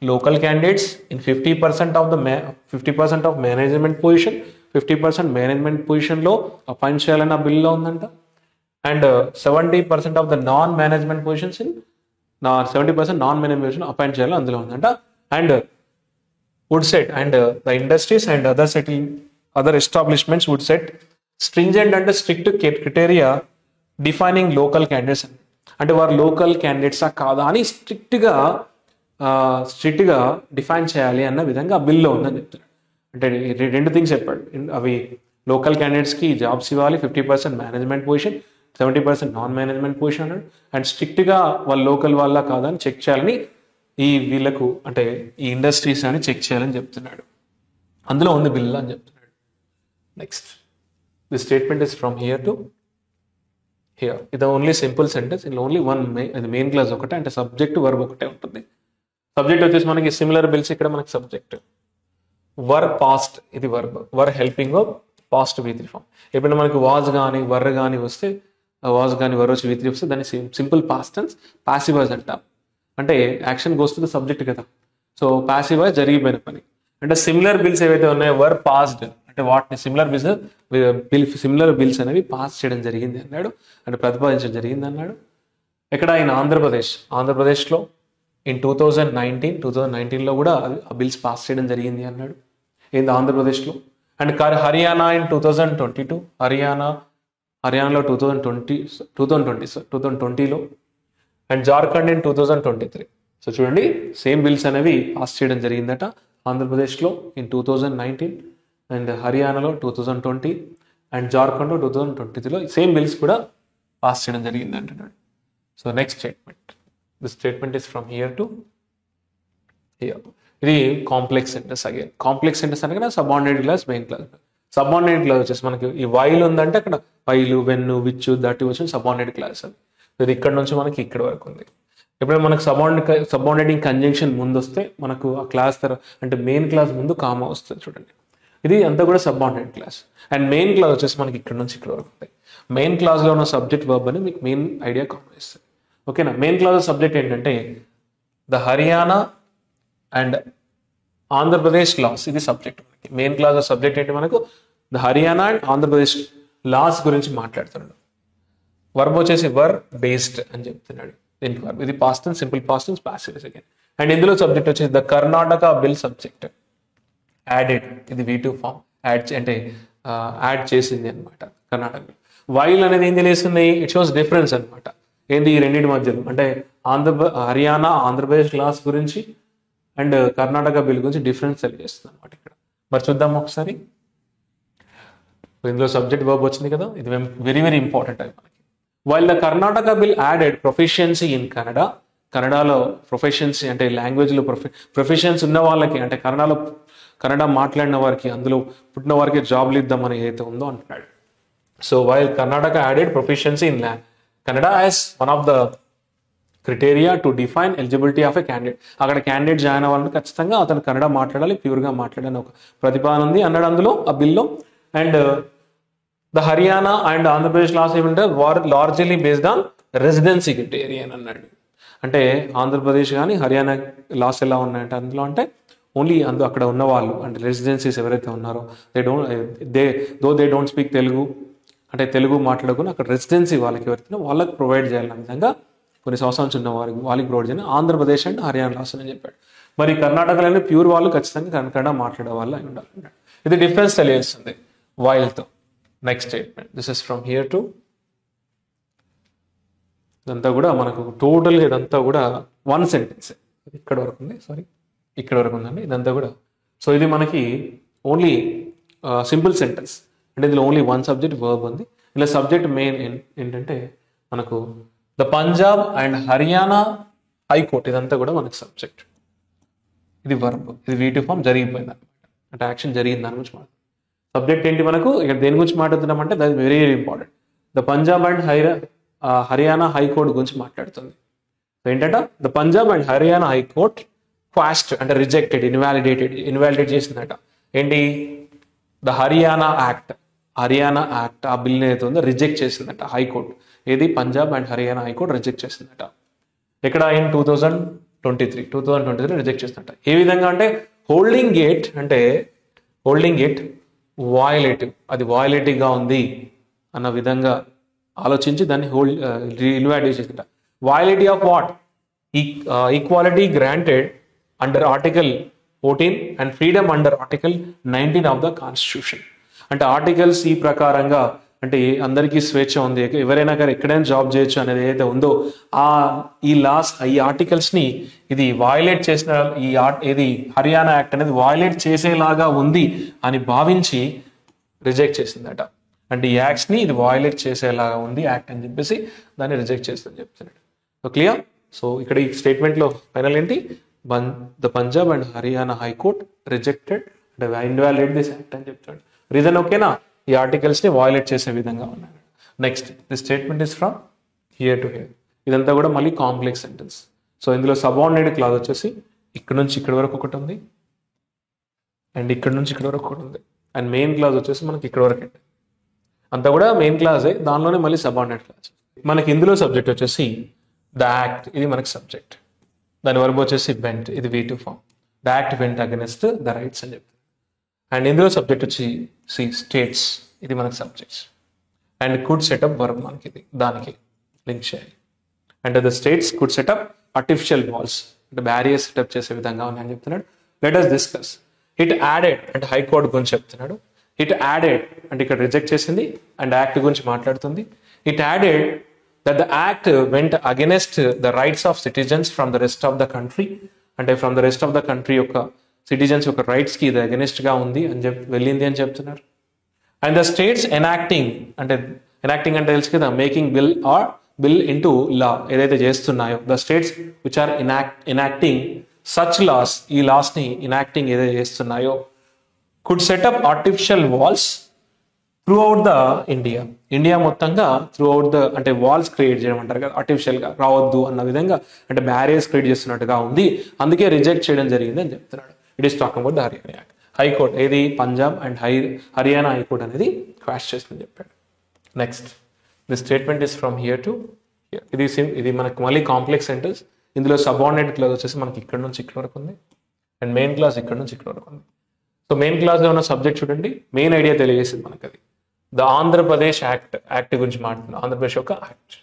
local candidates in 50% of management position, 50% management పొజిషన్లో అపాయింట్ చేయాలని ఆ బిల్లో ఉందంట. And 70% of the non management positions 70% non management position appoint చేయాలని అందులో ఉందంట. And would set and the industries and other establishments would set stringent అంటే strict criteria defining local candidates. అంటే వారు లోకల్ క్యాండిడేట్సా కాదా అని స్ట్రిక్ట్గా డిఫైన్ చేయాలి అన్న విధంగా ఆ బిల్లో ఉందని చెప్తాడు. అంటే రెండు థింగ్స్ చెప్పాడు. అవి లోకల్ క్యాండిడేట్స్కి జాబ్స్ ఇవ్వాలి, 50% management position, 70% non management position అన్నాడు. అండ్ స్ట్రిక్ట్గా వాళ్ళు లోకల్ వాళ్ళ కాదని చెక్ చేయాలని వీళ్ళకు అంటే ఈ ఇండస్ట్రీస్ అని చెక్ చేయాలని చెప్తున్నాడు. అందులో ఉంది బిల్ అని చెప్తున్నాడు. Next the statement is from here to here. ఇది ఓన్లీ సింపుల్ సెంటెన్స్. ఇందులో ఓన్లీ మెయిన్ క్లాస్ ఒకటే, అంటే సబ్జెక్ట్ వర్బ్ ఒకటే ఉంటుంది. సబ్జెక్ట్ వచ్చేసి మనకి సిమిలర్ బిల్స్, ఇక్కడ మనకి సబ్జెక్ట్ వర్ పాస్ట్, ఇది verb. Were helping verb past V3 form. ఎప్పుడైనా మనకి వాజ్ కానీ వర్ కానీ వస్తే, వాజ్ కానీ వర్ వచ్చి V3 వస్తే దాన్ని simple past tense passive voice అంటాం. అంటే action goes to the subject కదా. సో పాసివ్ వాయిస్ జరిగిపోయిన పని. అంటే సిమిలర్ బిల్స్ ఏవైతే ఉన్నాయో వర్ పాస్డ్ అంటే వాటిని సిమిలర్ బిల్స్ అనేవి పాస్ చేయడం జరిగింది అన్నాడు, అంటే ప్రతిపాదించడం జరిగింది అన్నాడు. ఇక్కడ ఆయన ఆంధ్రప్రదేశ్లో ఇన్ 2019లో కూడా ఆ బిల్స్ పాస్ చేయడం జరిగింది అన్నాడు. ఏంది ఆంధ్రప్రదేశ్లో. అండ్ హర్యానా ఇన్ 2022, హర్యానాలో 2020లో, అండ్ జార్ఖండ్ ఇన్ 2023. సో చూడండి సేమ్ బిల్స్ అనేవి పాస్ చేయడం జరిగిందట ఆంధ్రప్రదేశ్లో ఇన్ 2019 అండ్ హర్యానాలో 2020 అండ్ జార్ఖండ్లో 2023లో సేమ్ బిల్స్ కూడా పాస్ చేయడం జరిగింది అంటున్నాడు. So next statement, the statement is from here to here. ఇది complex sentence. Again complex sentence అనగా subordinate clause, main clause. Subordinate clause వచ్చేసి మనకి ఈ వైల్ ఉందంటే అక్కడ వైలు, వెన్ను, విచ్చు, దట్ వచ్చి సబార్డినేట్ క్లాస్. అది ఇది ఇక్కడ నుంచి మనకి ఇక్కడ వరకు ఉంది. ఎప్పుడైనా మనకు సబార్డినేటింగ్ కంజంక్షన్ ముందు వస్తే మనకు ఆ క్లాస్ అంటే మెయిన్ క్లాస్ ముందు కామా వస్తుంది చూడండి. ఇది అంతా కూడా subordinate clause. And main class వచ్చేసి మనకి ఇక్కడ నుంచి ఇక్కడ వరకు ఉంటాయి. మెయిన్ క్లాస్లో ఉన్న సబ్జెక్ట్ వర్బ్ అని మీకు మెయిన్ ఐడియా కామన్ ఇస్తుంది. ఓకేనా. మెయిన్ క్లాస్ సబ్జెక్ట్ ఏంటంటే the Haryana and Andhra Pradesh laws, ఇది సబ్జెక్ట్. మనకి మెయిన్ క్లాస్ సబ్జెక్ట్ ఏంటి, మనకు the Haryana and Andhra Pradesh laws గురించి మాట్లాడుతున్నాడు. వర్బ్ వచ్చేసి వర్ బేస్డ్ అని చెప్తున్నాడు. దీనికి వర్బ్ ఇది past tense, simple past tense, passive voice again. And ఇందులో సబ్జెక్ట్ వచ్చేసి the Karnataka bill subject added, ఇది V2 ఫామ్. అంటే యాడ్ చేసింది అనమాట కర్ణాటక. వైల్ అనేది ఏం తెలియస్తుంది, ఇట్ షోస్ డిఫరెన్స్ అనమాట. ఏంటి ఈ రెండింటి మధ్యలో, అంటే హర్యానా ఆంధ్రప్రదేశ్ లాస్ గురించి అండ్ కర్ణాటక బిల్ గురించి డిఫరెన్స్ తెలియజేస్తుంది అనమాట ఇక్కడ. మరి చూద్దాం ఒకసారి. ఇందులో సబ్జెక్ట్ వర్బ్ వచ్చింది కదా, ఇది వెరీ వెరీ ఇంపార్టెంట్ అది మనకి. While the Karnataka bill added proficiency in Kannada కన్నడలో ప్రొఫెషన్సీ అంటే లాంగ్వేజ్లో ప్రొఫెషన్స్ ఉన్న వాళ్ళకి అంటే కన్నడ మాట్లాడిన వారికి అందులో పుట్టిన వారికి జాబ్లు ఇద్దామని ఏదైతే ఉందో అంటున్నాడు. So while Karnataka added proficiency in Kannada as one of the criteria to define eligibility of a candidate. అక్కడ క్యాండిడేట్ జాయిన్ అవ్వాలంటే ఖచ్చితంగా అతను కన్నడ మాట్లాడాలి, ప్యూర్గా మాట్లాడాలని ఒక ప్రతిపాదన ఉంది అన్నాడు అందులో ఆ బిల్లో. And the Haryana and Andhra Pradesh laws ఏమంటే largely based on residency criteria అని అన్నాడు. అంటే ఆంధ్రప్రదేశ్ కానీ హర్యానా లాస్ ఎలా ఉన్నాయంటే అందులో అంటే ఓన్లీ అక్కడ ఉన్న వాళ్ళు అంటే రెసిడెన్సీస్ ఎవరైతే ఉన్నారో దే డోంట్ స్పీక్ తెలుగు అంటే తెలుగు మాట్లాడుకుని అక్కడ రెసిడెన్సీ వాళ్ళకి ఎవరైతే వాళ్ళకి ప్రొవైడ్ చేయాలన్న విధంగా కొన్ని సంవత్సరాలు ఉన్న వాళ్ళకి ప్రొవైడ్ చేయాలి ఆంధ్రప్రదేశ్ అండ్ హర్యానా లాస్ అని చెప్పాడు. మరి కర్ణాటకలోనే ప్యూర్ వాళ్ళు ఖచ్చితంగా కన్నడ మాట్లాడే వాళ్ళు అయి ఉండాలన్నాడు. ఇది డిఫరెన్స్ తెలియజేస్తుంది వైల్తో. Next statement, this is from here to ఇదంతా కూడా మనకు టోటల్గా ఇదంతా కూడా వన్ సెంటెన్స్ ఇక్కడ వరకు ఉంది, ఇక్కడ వరకు ఉందండి ఇదంతా కూడా. సో ఇది మనకి ఓన్లీ సింపుల్ సెంటెన్స్ అంటే ఇందులో ఓన్లీ వన్ సబ్జెక్ట్ వర్బ్ ఉంది. ఇలా సబ్జెక్ట్ మెయిన్ ఏంటంటే మనకు the Punjab and Haryana high court ఇదంతా కూడా మనకి సబ్జెక్ట్, ఇది వర్బ్, ఇది వీటి ఫామ్ జరిగిపోయింది అనమాట అంటే యాక్షన్ జరిగింది దాని గురించి మాట్లాడుతుంది. సబ్జెక్ట్ ఏంటి మనకు ఇక్కడ దేని గురించి మాట్లాడుతున్నామంటే that very very important. The Punjab and Haryana high court గురించి మాట్లాడుతుంది. ఏంటంటే the Punjab and Haryana high court quashed అంటే రిజెక్టెడ్ ఇన్వాలిడేట్ చేసిందట. ఏంటి ద హర్యానా యాక్ట్ ఆ బిల్ ఏదైతే ఉందో రిజెక్ట్ చేసిందట హైకోర్టు. ఏది Punjab and Haryana high court reject చేసిందట. ఇక్కడ ఇన్ 2023 రిజెక్ట్ చేసిందట. ఏ విధంగా అంటే హోల్డింగ్ ఇట్ వయలేటివ్, అది వయలేటివ్గా ఉంది అన్న విధంగా ఆలోచించి దాన్ని ఇన్వాలిడేట్ చేసిందట. Violative of what? Equality granted under article 14 and freedom under article 19 of the constitution. అంటే ఆర్టికల్స్ ఈ ప్రకారంగా అంటే అందరికీ స్వేచ్ఛ ఉంది, ఎవరైనా కానీ ఎక్కడైనా జాబ్ చేయొచ్చు అనేది ఏదైతే ఉందో ఈ ఆర్టికల్స్ని ఇది వయలేట్ చేసిన ఇది హర్యానా యాక్ట్ అనేది వయలేట్ చేసేలాగా ఉంది అని భావించి రిజెక్ట్ చేసిందట. అంటే ఈ యాక్ట్స్ని ఇది వయలేట్ చేసేలాగా ఉంది యాక్ట్ అని చెప్పేసి దాన్ని రిజెక్ట్ చేస్తుందని చెప్తున్నాడు. So clear? సో ఇక్కడ ఈ స్టేట్మెంట్లో ఫైనల్ ఏంటి? The Punjab and Haryana high court rejected అంటే ఇన్వాలిడేట్ దిస్ యాక్ట్ అని చెప్తాడు. రీజన్ ఓకేనా? ఈ ఆర్టికల్స్ని వయలేట్ చేసే విధంగా ఉన్నాడు. Next the statement is from here to here. ఇదంతా కూడా మళ్ళీ కాంప్లెక్స్ సెంటెన్స్. సో ఇందులో సబార్డినేట్ క్లాజ్ వచ్చేసి ఇక్కడ నుంచి ఇక్కడ వరకు ఒకటి ఉంది అండ్ ఇక్కడ నుంచి ఇక్కడ వరకు ఒకటి ఉంది అండ్ మెయిన్ క్లాజ్ వచ్చేసి మనకి ఇక్కడ వరకు అండి. అంతా కూడా మెయిన్ క్లాజే, దానిలోనే మళ్ళీ సబార్డినేట్ క్లాజ్. మనకి ఇందులో సబ్జెక్ట్ వచ్చేసి ద యాక్ట్, ఇది మనకి సబ్జెక్ట్. దాని వర్బ్ వచ్చేసి వెంట్, ఇది V2 form. The act went against the rights అని చెప్తారు. అండ్ ఇందులో సబ్జెక్ట్ వచ్చి స్టేట్స్, ఇది మనకి subjects. And could set up verb మనకి ఇది దానికి లింక్ చేయాలి. And the states could set up artificial walls అంటే బ్యారియర్స్ సెటప్ చేసే విధంగా ఉన్నాయని చెప్తున్నాడు. Let us discuss. It added అంటే హైకోర్టు గురించి చెప్తున్నాడు. ఇట్ యాడెడ్ అంటే ఇక్కడ రిజెక్ట్ చేసింది అండ్ యాక్ట్ గురించి మాట్లాడుతుంది. It added that the act went against the rights of citizens from the rest of the country అంటే from the rest of the country యొక్క సిటిజన్స్ యొక్క రైట్స్కి ఇది అగెనిస్ట్గా ఉంది అని వెళ్ళింది అని చెప్తున్నారు. అండ్ ద స్టేట్స్ ఎనాక్టింగ్ అంటే తెలుసు కదా, మేకింగ్ బిల్ ఇంటూ లా ఏదైతే చేస్తున్నాయో the states which are enacting such laws, ఈ లాస్ని ఎనాక్టింగ్ ఏదైతే చేస్తున్నాయో could set up artificial walls throughout the India మొత్తంగా త్రూ అవుట్ ద అంటే వాల్స్ క్రియేట్ చేయడం అంటారు కదా, ఆర్టిఫిషియల్గా రావద్దు అన్న విధంగా అంటే బ్యారియర్స్ క్రియేట్ చేస్తున్నట్టుగా ఉంది, అందుకే రిజెక్ట్ చేయడం జరిగింది అని చెప్తున్నాడు. It is talking about the Haryana act. High court ఏది పంజాబ్ అండ్ హర్యానా హైకోర్ట్ అనేది క్వాష్ చేస్తుందని చెప్పాడు. Next the statement is from here to here. ఇది మనకి మళ్ళీ కాంప్లెక్స్ సెంటెన్స్. ఇందులో సబార్డినేట్ క్లాజ్ వచ్చేసి మనకి ఇక్కడ నుంచి ఇక్కడ వరకు ఉంది అండ్ మెయిన్ క్లాజ్ ఇక్కడ నుంచి ఇక్కడ వరకు ఉంది. సో మెయిన్ క్లాస్లో ఉన్న సబ్జెక్ట్ చూడండి, మెయిన్ ఐడియా తెలియజేసింది మనకు. అది ద ఆంధ్రప్రదేశ్ యాక్ట్ గురించి మాట్లాడుతున్నాం. ఆంధ్రప్రదేశ్ యొక్క యాక్ట్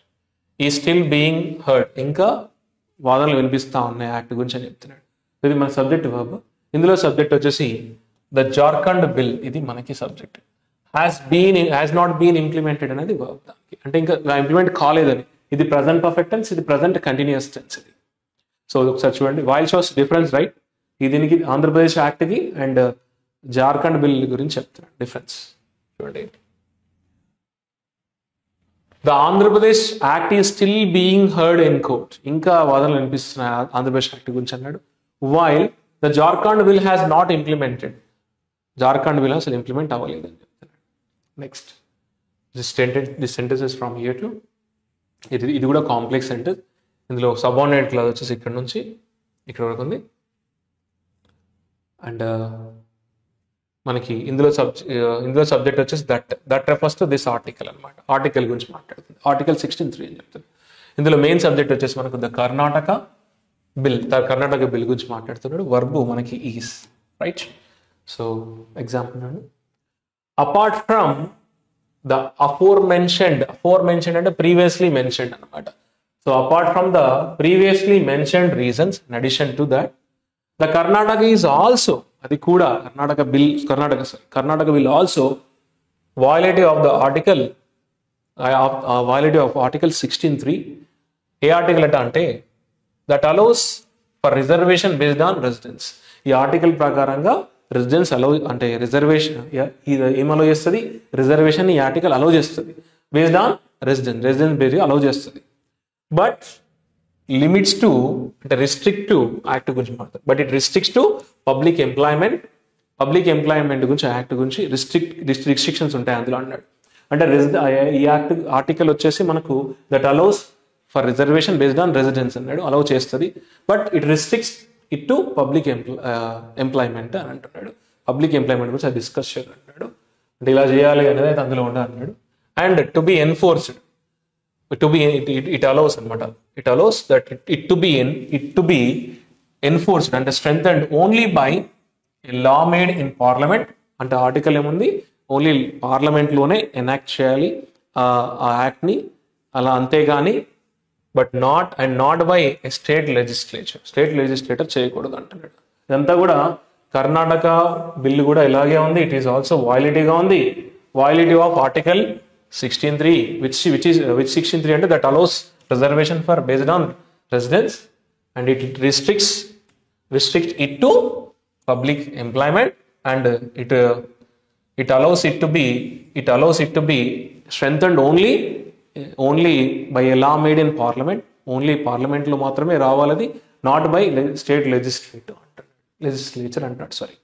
ఈ స్టిల్ బీయింగ్ హర్డ్, ఇంకా వాదనలు వినిపిస్తా ఉన్నాయి యాక్ట్ గురించి అని చెప్తున్నాడు. ఇది మన సబ్జెక్ట్ వర్బ్. ఇందులో సబ్జెక్ట్ వచ్చేసి ద జార్ఖండ్ బిల్, ఇది మనకి subject. Has not been implemented అనేది వర్బ్ దానికి, అంటే ఇంకా ఇంప్లిమెంట్ కాలేదని. ఇది ప్రజెంట్ పర్ఫెక్ట్ టెన్స్, ఇది ప్రజెంట్ కంటిన్యూస్ టెన్స్. ఇది సో ఒకసారి చూడండి, వైల్ షోస్ డిఫరెన్స్ రైట్. దీనికి ఆంధ్రప్రదేశ్ యాక్ట్కి అండ్ జార్ఖండ్ బిల్ గురించి చెప్తున్నాడు డిఫరెన్స్ చూడండి. The Andhra Pradesh act is still being heard in court. ఇంకా వాదనలు వినిపిస్తున్నాయి ఆంధ్రప్రదేశ్ యాక్ట్ గురించి అన్నాడు. While the Jharkhand bill has not implemented. Jharkhand bill అసలు ఇంప్లిమెంట్ అవ్వలేదు అని చెప్తున్నాడు. Next this sentence is from here to, ఇది కూడా కాంప్లెక్స్ సెంటెన్స్. ఇందులో సబార్డినేట్ క్లాజ్ వచ్చేసి ఇక్కడ నుంచి ఇక్కడ వరకు ఉంది. అండ్ మనకి ఇందులో సబ్జెక్ట్ వచ్చేసి that refers to this article అనమాట. ఆర్టికల్ గురించి మాట్లాడుతుంది. ఆర్టికల్ 16(3) అని చెప్తుంది. ఇందులో మెయిన్ సబ్జెక్ట్ వచ్చేసి మనకు ద కర్ణాటక బిల్ గురించి మాట్లాడుతున్నాడు. వర్బు మనకి ఈస్, రైట్. సో ఎగ్జాంపుల్ అండి, apart from the aforementioned అంటే ప్రీవియస్లీ మెన్షన్డ్ అనమాట. So apart from the previously mentioned reasons, in addition to that the Karnataka is also, అది కూడా Karnataka bill also violative of article 16(3). ఏ article అంటే that allows for reservation based on residence. ఈ article ప్రకారంగా residence అంటే reservation ఏం allow చేస్తుంది, reservation ఈ ఆర్టికల్ అలౌ చేస్తుంది based on residence based allow చేస్తుంది. బట్ లిమిట్స్ టు అంటే రిస్ట్రిక్టివ్ యాక్ట్ గురించి మాట్లాడుతుంది. But it restricts to public employment గురించి యాక్ట్ గురించి రిస్ట్రిక్షన్స్ ఉంటాయి అందులో అన్నాడు. అంటే ఈ ఆర్టికల్ వచ్చేసి మనకు that allows for reservation based on residence అన్నాడు, అలౌ చేస్తుంది. But it restricts it to public employment అని అంటున్నాడు. పబ్లిక్ ఎంప్లాయ్మెంట్ గురించి అది డిస్కస్ చేయాలి అంటాడు. అంటే ఇలా చేయాలి అనేది అయితే అందులో ఉండాలి అన్నాడు. And to be enforced, it allows అనమాట. It allows that it to be enforced అంటే strengthened only by a law made in parliament. అంటే ఆర్టికల్ ఏముంది, ఓన్లీ పార్లమెంట్ లోనే ఎనాక్ట్ చేయాలి ఆ యాక్ట్ ని, అలా అంతేగాని but not by A state legislator చేయకూడదు అంటున్నాడు. ఇదంతా కూడా కర్ణాటక బిల్లు కూడా ఇలాగే ఉంది. ఇట్ ఈస్ ఆల్సో వైలేటివ్ గా ఉంది. వైలేటివ్ ఆఫ్ ఆర్టికల్ 16(3), which 16(3) అంటే that allows reservation for based on residence and it restricts it to public employment and it allows it to be strengthened only by a law made in parliament. Only parliament లో మాత్రమే రావాలది, not by state legislature అంటాడు. Sorry,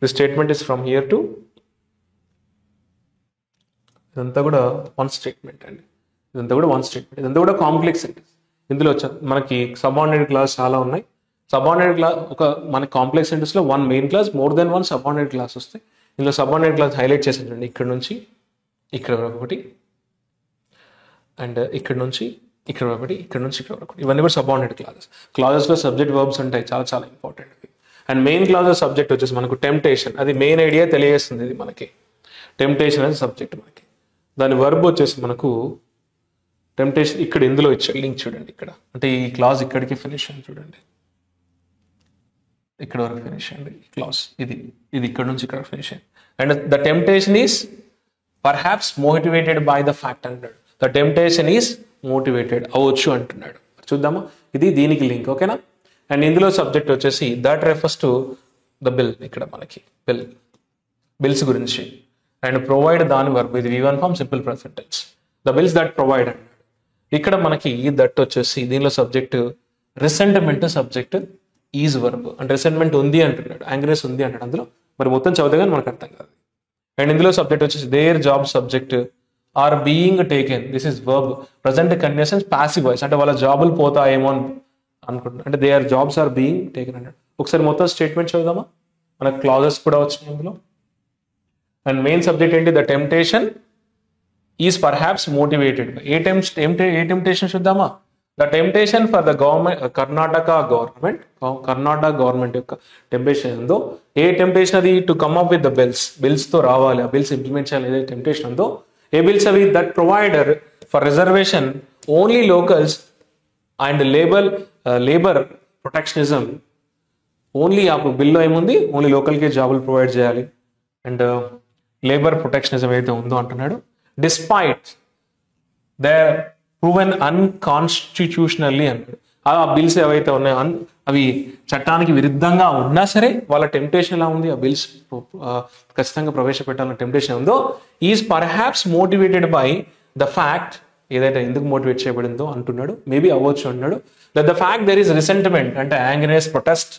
this statement is from here to, ఇదంతా కూడా one statement అండి. ఇదంతా కూడా complex అండి. ఇందులో మనకి సబార్డినేట్ క్లాస్ చాలా ఉన్నాయి. సబార్డినేట్ క్లాస్ మన కాంప్లెక్స్ సెంటెన్స్ లో one main class, more than one subordinate class వస్తాయి. ఇందులో సబార్డినేట్ క్లాస్ హైలైట్ చేసేటండి. ఇక్కడ నుంచి ఇక్కడ వరకు ఒకటి, అండ్ ఇక్కడ నుంచి ఇక్కడ ఒకటి, ఇక్కడ నుంచి ఇక్కడ వరకు, ఇవన్నీ కూడా సబార్డినేట్ క్లాసెస్ లో సబ్జెక్ట్ వర్బ్స్ ఉంటాయి, చాలా important. And main classes subject వచ్చేసి మనకు టెంప్టేషన్, అది మెయిన్ ఐడియా తెలియజేస్తుంది. ఇది మనకి టెంప్టేషన్ అనేది సబ్జెక్ట్ మనకి. దాని వర్బ్ వచ్చేసి మనకు టెంప్టేషన్ ఇక్కడ ఇందులో ఇచ్చాడు లింక్ చూడండి. ఇక్కడ అంటే ఈ క్లాస్ ఇక్కడికి ఫినిష్ అయింది చూడండి, ఇక్కడ వరకు ఫినిష్ అయింది ఈ క్లాస్. ఇది ఇక్కడ నుంచి ఇక్కడ ఫినిష్ అయింది. And the temptation is perhaps motivated by the fact అంటాడు. ద టెంప్టేషన్ ఈస్ మోటివేటెడ్ అవ్వచ్చు అంటున్నాడు. చూద్దామా, ఇది దీనికి లింక్, ఓకేనా. అండ్ ఇందులో సబ్జెక్ట్ వచ్చేసి that refers to the bill. ఇక్కడ మనకి బిల్స్ గురించి. అండ్ ప్రొవైడ్ దాని వర్బ్, ఇది V1 form simple present tense. The bills that provide అన్నాడు. ఇక్కడ మనకి దట్ వచ్చేసి దీనిలో subject resentment, subject is verb. అంటే రిసెంట్మెంట్ ఉంది అంటున్నాడు, యాంగ్రీనెస్ ఉంది అంటాడు అందులో. మరి మొత్తం చదివితే కానీ మనకు అర్థం కాదు. అండ్ ఇందులో సబ్జెక్ట్ వచ్చేసి their job subject are being taken, this is verb. Present conditions passive voice, అంటే వాళ్ళ జాబులు పోతాయేమో అనుకుంటున్నాను. అంటే they are jobs are being taken అన్నాడు. ఒకసారి మొత్తం స్టేట్మెంట్ చదువుదామా, మనకు క్లాజెస్ కూడా వచ్చినాయి ఇందులో. అండ్ మెయిన్ సబ్జెక్ట్ ఏంటి, the temptation is perhaps motivated. ఏ టెంప్టేషన్ చూద్దామా, the temptation for the Karnataka government యొక్క టెంప్టేషన్ ఉందో, ఏ టెంప్టేషన్ అది to come up with the bills తో రావాలి, ఆ బిల్స్ ఇంప్లిమెంట్ చేయాలి, ఏదైతే టెంప్టేషన్ ఉందో. ఏ బిల్స్ అవి, that provider for reservation only locals and labour protectionism. Only ఆ బిల్లో ఏముంది, ఓన్లీ లోకల్కే జాబులు ప్రొవైడ్ చేయాలి అండ్ లేబర్ ప్రొటెక్షనిజం ఏదైతే ఉందో అంటున్నాడు. డిస్పైట్ దే ప్రూవెన్ అన్కాన్స్టిట్యూషనల్లీ అన్నాడు. ఆ బిల్స్ ఏవైతే ఉన్నాయో అవి చట్టానికి విరుద్ధంగా ఉన్నా సరే వాళ్ళ టెంప్టేషన్ ఎలా ఉంది, ఆ బిల్స్ ఖచ్చితంగా ప్రవేశపెట్టాలన్న టెంప్టేషన్ ఉందో, is perhaps motivated by the fact ఏదైతే ఎందుకు మోటివేట్ చేయబడిందో అంటున్నాడు, మేబీ అవ్వచ్చు అంటున్నాడు. That the fact there is resentment అంటే angriness protest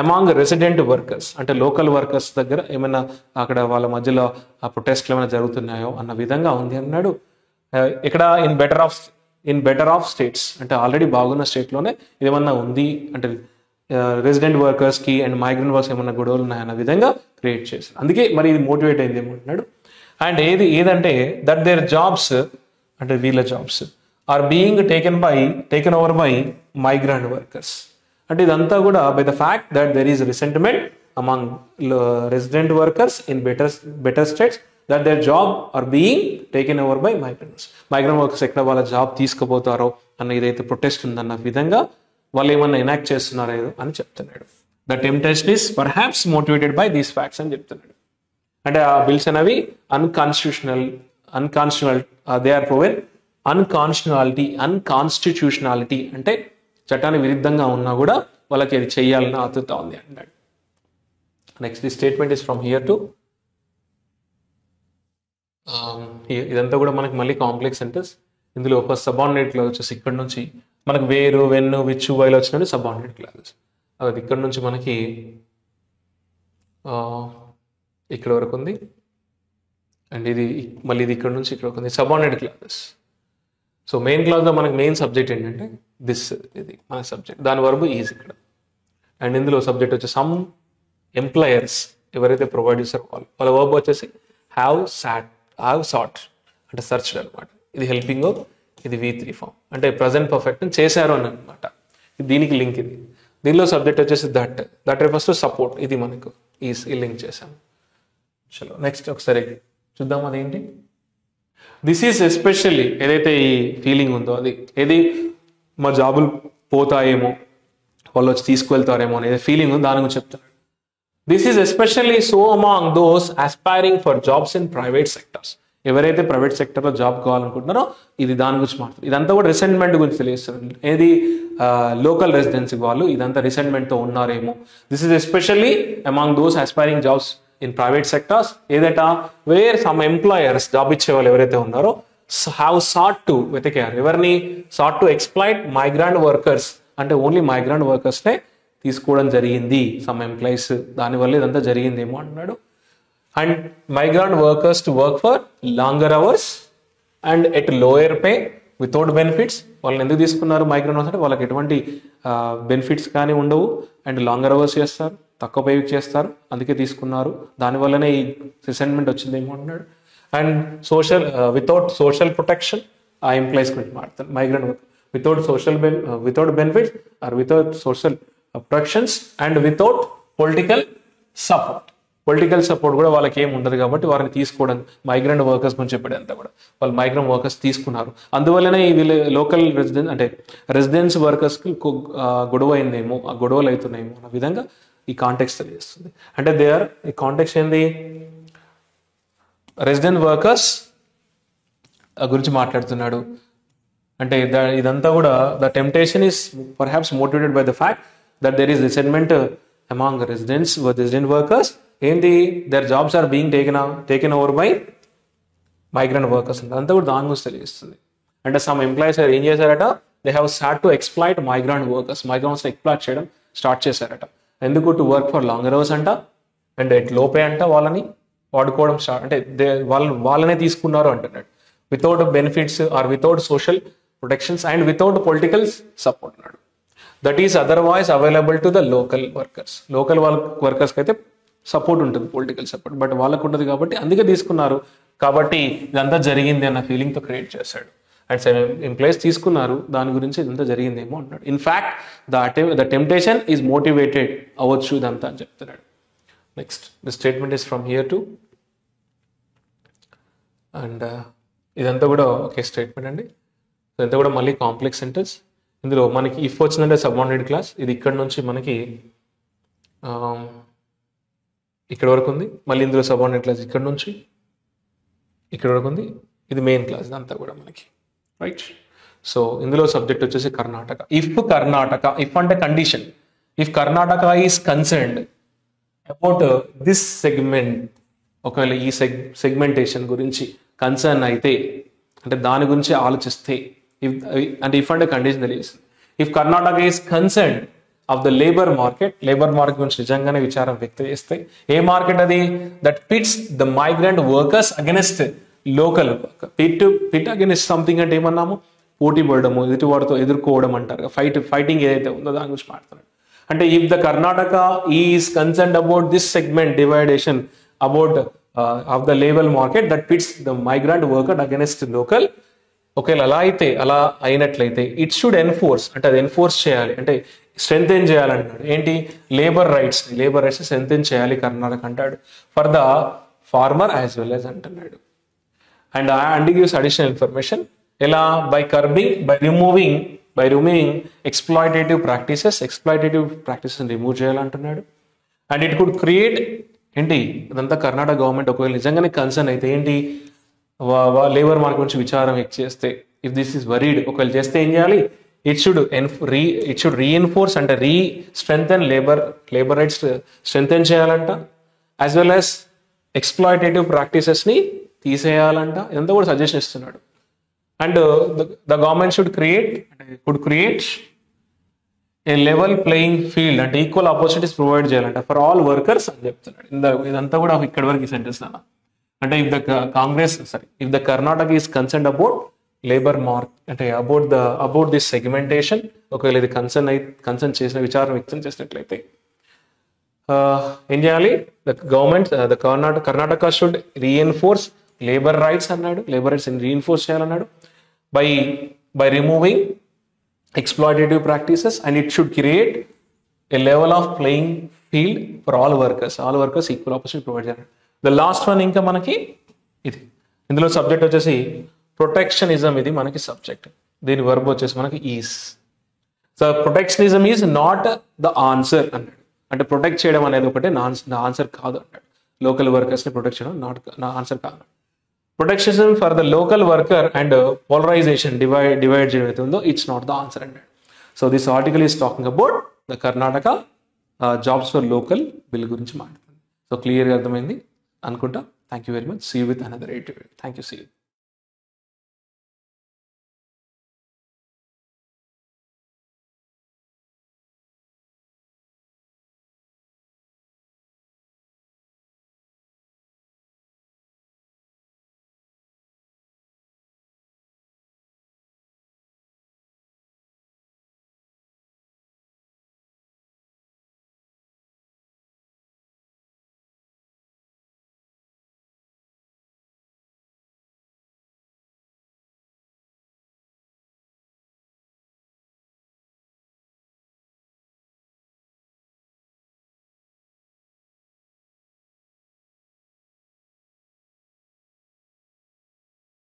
among resident workers అంటే లోకల్ వర్కర్స్ దగ్గర ఏమైనా అక్కడ వాళ్ళ మధ్యలో ఆ ప్రొటెస్ట్లు ఏమైనా జరుగుతున్నాయో అన్న విధంగా ఉంది అన్నాడు. ఇక్కడ ఇన్ బెటర్ ఆఫ్ స్టేట్స్ అంటే ఆల్రెడీ బాగున్న స్టేట్లోనే ఇదేమన్నా ఉంది అంటే రెసిడెంట్ వర్కర్స్కి అండ్ మైగ్రెంట్ వర్కర్స్ ఏమన్నా గొడవలు ఉన్నాయన్న విధంగా క్రియేట్ చేశారు. అందుకే మరి ఇది మోటివేట్ అయింది ఏమంటున్నాడు. అండ్ ఏదంటే దట్ దేర్ జాబ్స్ అంటే వీళ్ళ jobs are being taken over by migrant workers అంటే ఇదంతా కూడా by the fact that there is resentment among resident workers in better states that their job are being taken over by migrants workers ఎక్కడ వాళ్ళ job తీసుకుపోతారో అన్న ఏదైతే protest ఉందన్న విధంగా వాళ్ళు ఏమన్నా ఎనాక్ట్ చేస్తున్నారో అని చెప్తున్నాడు. The temptation is perhaps motivated by these facts అని చెప్తున్నాడు. అంటే ఆ బిల్స్ అనేవి అన్కాన్స్టిట్యూషనల్ దే ఆర్ ప్రూవెన్ అన్కాన్స్టిట్యూషనాలిటీ అంటే చట్టానికి విరుద్ధంగా ఉన్నా కూడా వాళ్ళకి అది చేయాలని ఆతృత ఉంది అన్నాడు. Next the statement is from here to ఇదంతా కూడా మనకి మళ్ళీ కాంప్లెక్స్ సెంటెన్స్. ఇందులో ఒక సబార్డినేట్ క్లాజ్ వచ్చేసి ఇక్కడ నుంచి మనకు వేరు వెన్ను విచ్చు వైలు వచ్చినట్టు సబార్డినేట్ క్లాజెస్. అది ఇక్కడ నుంచి మనకి ఇక్కడ వరకు ఉంది అండ్ ఇది మళ్ళీ ఇది ఇక్కడ నుంచి ఇక్కడ వరకు ఉంది సబార్డినేట్ క్లాజెస్. సో మెయిన్ క్లాజ్లో మనకి మెయిన్ సబ్జెక్ట్ ఏంటంటే ఇది మన సబ్జెక్ట్, దాని వరకు ఈజ్ ఇక్కడ. అండ్ ఇందులో సబ్జెక్ట్ వచ్చి సమ్ ఎంప్లాయర్స్ ఎవరైతే ప్రొవైడ్ చేస్తారో వాళ్ళ వర్బ్ వచ్చేసి హ్యావ్ సాట్ అంటే సర్చ్డ్ అనమాట. ఇది హెల్పింగ్ ఇది V3 ఫామ్ అంటే ప్రజెంట్ పర్ఫెక్ట్ చేశారు అని అనమాట. దీనికి లింక్ ఇది. దీనిలో సబ్జెక్ట్ వచ్చేసి దట్ రిఫర్స్ టు సపోర్ట్. ఇది మనకు ఈ లింక్ చేశాము. చలో నెక్స్ట్ ఒకసారి చూద్దాం అదేంటి. దిస్ ఈజ్ ఎస్పెషల్లీ ఏదైతే ఈ ఫీలింగ్ ఉందో అది ఏది మా జాబులు పోతాయేమో వాళ్ళు వచ్చి తీసుకువెళ్తారేమో అనేది ఫీలింగ్ ఉంది, దాని గురించి చెప్తున్నాడు. This is especially so among those aspiring for jobs in private sectors. ఎవరైతే ప్రైవేట్ సెక్టర్లో జాబ్ కావాలనుకుంటున్నారో ఇది దాని గురించి మాట్లాడుతుంది. ఇదంతా కూడా రిసెంట్మెంట్ గురించి తెలియస్తుంది. ఏది లోకల్ రెసిడెన్సీ వాళ్ళు ఇదంతా రిసెంట్మెంట్తో ఉన్నారేమో. This is especially among those aspiring jobs in private sectors ఏదట వేర్ సమ్ ఎంప్లాయర్స్ జాబ్ ఇచ్చే వాళ్ళు ఎవరైతే ఉన్నారో హ్యావ్ సాట్ టు వెతికారు ఎవరిని sought to exploit migrant workers అంటే ఓన్లీ మైగ్రాంట్ వర్కర్స్నే తీసుకోవడం జరిగింది సమ్ ఎంప్లాయీస్, దానివల్ల ఇదంతా జరిగిందేమో అంటున్నాడు. And migrant workers to work for longer hours and at lower pay without benefits. వాళ్ళని ఎందుకు తీసుకున్నారు మైగ్రాంట్ వర్కర్స్ అంటే వాళ్ళకి ఎటువంటి బెనిఫిట్స్ కానీ ఉండవు అండ్ లాంగర్ అవర్స్ చేస్తారు, తక్కువ పే చేస్తారు, అందుకే తీసుకున్నారు, దానివల్లనే ఈ రిసెంట్మెంట్ వచ్చిందేమో అంటున్నాడు. అండ్ వితౌట్ సోషల్ ప్రొటెక్షన్ ఆ ఎంప్లాయీస్ గురించి మాట్లాడతారు. Migrant work without benefits or without social protections and without political support కూడా వాళ్ళకి ఏమి ఉండదు కాబట్టి వారిని తీసుకోవడం మైగ్రెంట్ వర్కర్స్ గురించి చెప్పేదంతా కూడా వాళ్ళు మైగ్రెంట్ వర్కర్స్ తీసుకున్నారు. అందువల్లనే వీళ్ళు లోకల్ రెసిడెన్స్ వర్కర్స్కి గొడవ అయిందేమో, ఆ గొడవలు అవుతున్నాయేమో అన్న విధంగా ఈ కాంటెక్స్ట్ తెలియజేస్తుంది. అంటే ఈ కాంటెక్స్ట్ ఏంది రెసిడెంట్ వర్కర్స్ గురించి మాట్లాడుతున్నాడు. అంటే ఇదంతా కూడా the temptation is perhaps motivated by the fact that there is resentment among resident workers. ఏంటి their jobs are being taken over by migrant workers అంటే అంతా కూడా దాని గురించి తెలియజేస్తుంది. అంటే సమ్ ఎంప్లాయీస్ ఏం చేశారట they have start to exploit migrant workers exploit చేయడం స్టార్ట్ చేశారట. ఎందుకు to work for longer hours అంట అండ్ ఎట్ లోపే అంట వాళ్ళని వాడుకోవడం స్టార్ట్ అంటే వాళ్ళనే తీసుకున్నారు అంటున్నాడు. Without benefits or without social protections and without political support అన్నాడు. That is otherwise available to the local వర్కర్స్కి అయితే సపోర్ట్ ఉంటుంది పొలిటికల్ సపోర్ట్, బట్ వాళ్ళకు ఉంటుంది కాబట్టి అందుకే తీసుకున్నారు కాబట్టి ఇదంతా జరిగింది అన్న ఫీలింగ్తో క్రియేట్ చేశాడు. అండ్ ఎంప్లాయీస్ తీసుకున్నారు దాని గురించి ఇదంతా జరిగిందేమో అంటున్నాడు. In fact the temptation is motivated అవ్వచ్చు ఇదంతా అని చెప్తున్నాడు. Next the statement is from here to and ఇదంతా కూడా ఒకే స్టేట్మెంట్ అండి. ఇదంతా కూడా మళ్ళీ కాంప్లెక్స్ సెంటెన్స్. ఇందులో మనకి ఇఫ్ వచ్చిందంటే సబార్డినేట్ క్లాస్, ఇది ఇక్కడ నుంచి మనకి ఇక్కడ వరకు ఉంది. మళ్ళీ ఇందులో సబార్డినేట్ క్లాస్ ఇక్కడ నుంచి ఇక్కడ వరకు ఉంది. ఇది మెయిన్ క్లాస్ అంతా కూడా మనకి రైట్. సో ఇందులో సబ్జెక్ట్ వచ్చేసి కర్ణాటక. ఇఫ్ అంటే condition, if Karnataka is concerned about this segment, ఒకవేళ ఈ సెగ్మెంటేషన్ గురించి కన్సర్న్ అయితే అంటే దాని గురించి ఆలోచిస్తే అంటే ఇఫ్ అంటే కండిషన్ తెలియజేస్తుంది. If Karnataka is concern of the labour market గురించి నిజంగానే విచారం వ్యక్తం చేస్తే, ఏ మార్కెట్ అది? That pits the migrant workers against local worker. Pit against something అంటే ఏమన్నాము? పోటీ పడడము, ఎదుటివాడితో ఎదుర్కోవడం అంటారు. ఫైటింగ్ ఏదైతే ఉందో దాని గురించి మాట్లాడుతున్నాడు. అంటే if the Karnataka is concerned about this segment division about of the labour market that pits the migrant worker against local, ఒకవేళ అలా అయినట్లయితే ఇట్ షుడ్ ఎన్ఫోర్స్, అంటే అది ఎన్ఫోర్స్ చేయాలి, అంటే స్ట్రెంథెన్ చేయాలంటాడు. ఏంటి? లేబర్ రైట్స్ స్ట్రెంథెన్ చేయాలి కర్ణాటక అంటాడు, for the farmer as well as అంటున్నాడు. And gives additional information. ఎలా? By curbing, by removing exploitative practices remove చేయాలంటున్నాడు. అండ్ ఇట్ కుడ్ క్రియేట్, ఏంటి ఇదంతా కర్ణాటక గవర్నమెంట్ ఒకవేళ నిజంగానే కన్సర్న్ అయితే, ఏంటి లేబర్ మార్కెట్ గురించి విచారం చేస్తే, ఇఫ్ దిస్ ఇస్ వరీడ్, ఒకవేళ చేస్తే ఏం చేయాలి? ఇట్ షుడ్ రీఎన్ఫోర్స్, అంటే స్ట్రెంథెన్ లేబర్ రైట్స్ స్ట్రెంథెన్ చేయాలంట, యాజ్ వెల్ యాజ్ ఎక్స్ప్లాయిటేటివ్ ప్రాక్టీసెస్ని తీసేయాలంట. ఇదంతా కూడా సజెషన్ ఇస్తున్నాడు. And the government could create a level playing field, అంటే ఈక్వల్ ఆపర్చునిటీస్ ప్రొవైడ్ చేయాలంట ఫర్ ఆల్ వర్కర్స్ అని చెప్తున్నాడు. ఇదంతా కూడా ఇక్కడి వరకు ఈ సెంటెన్స్ అన్న. అంటే if the Karnataka is concerned about labour అంటే అబౌట్ దిస్ సెగ్మెంటేషన్, ఒకవేళ ఇది కన్సర్న్ చేసిన విచారం వ్యక్తం చేసినట్లయితే ఏం చేయాలి? Karnataka should reinforce labour rights అన్నాడు, లేబర్ రైట్స్ రీఎన్ఫోర్స్ చేయాలన్నాడు by removing exploitative practices, and it should create a level of playing field for all workers equal opportunity provide చేయాలి. The last one ఇంకా మనకి ఇది, ఇందులో సబ్జెక్ట్ వచ్చేసి ప్రొటెక్షనిజం. ఇది మనకి సబ్జెక్ట్, దీని వర్బ్ వచ్చేసి మనకి is. So protectionism is not the answer అన్నాడు. అంటే ప్రొటెక్ట్ చేయడం అనేది ఒకటే ఆన్సర్ కాదు అన్నాడు. లోకల్ వర్కర్స్ని ప్రొటెక్ట్ చేయడం ఆన్సర్ కాదు. Protectionism for the local worker and polarization divide చేయడం అయితే ఉందో, ఇట్స్ నాట్ ద ఆన్సర్ అన్నాడు. So this article is talking about the Karnataka jobs for local bill గురించి మాట్లాడుతుంది. సో క్లియర్గా అర్థమైంది అనుకుంటా. Thank you very much. See you with another 8. Thank you. See you.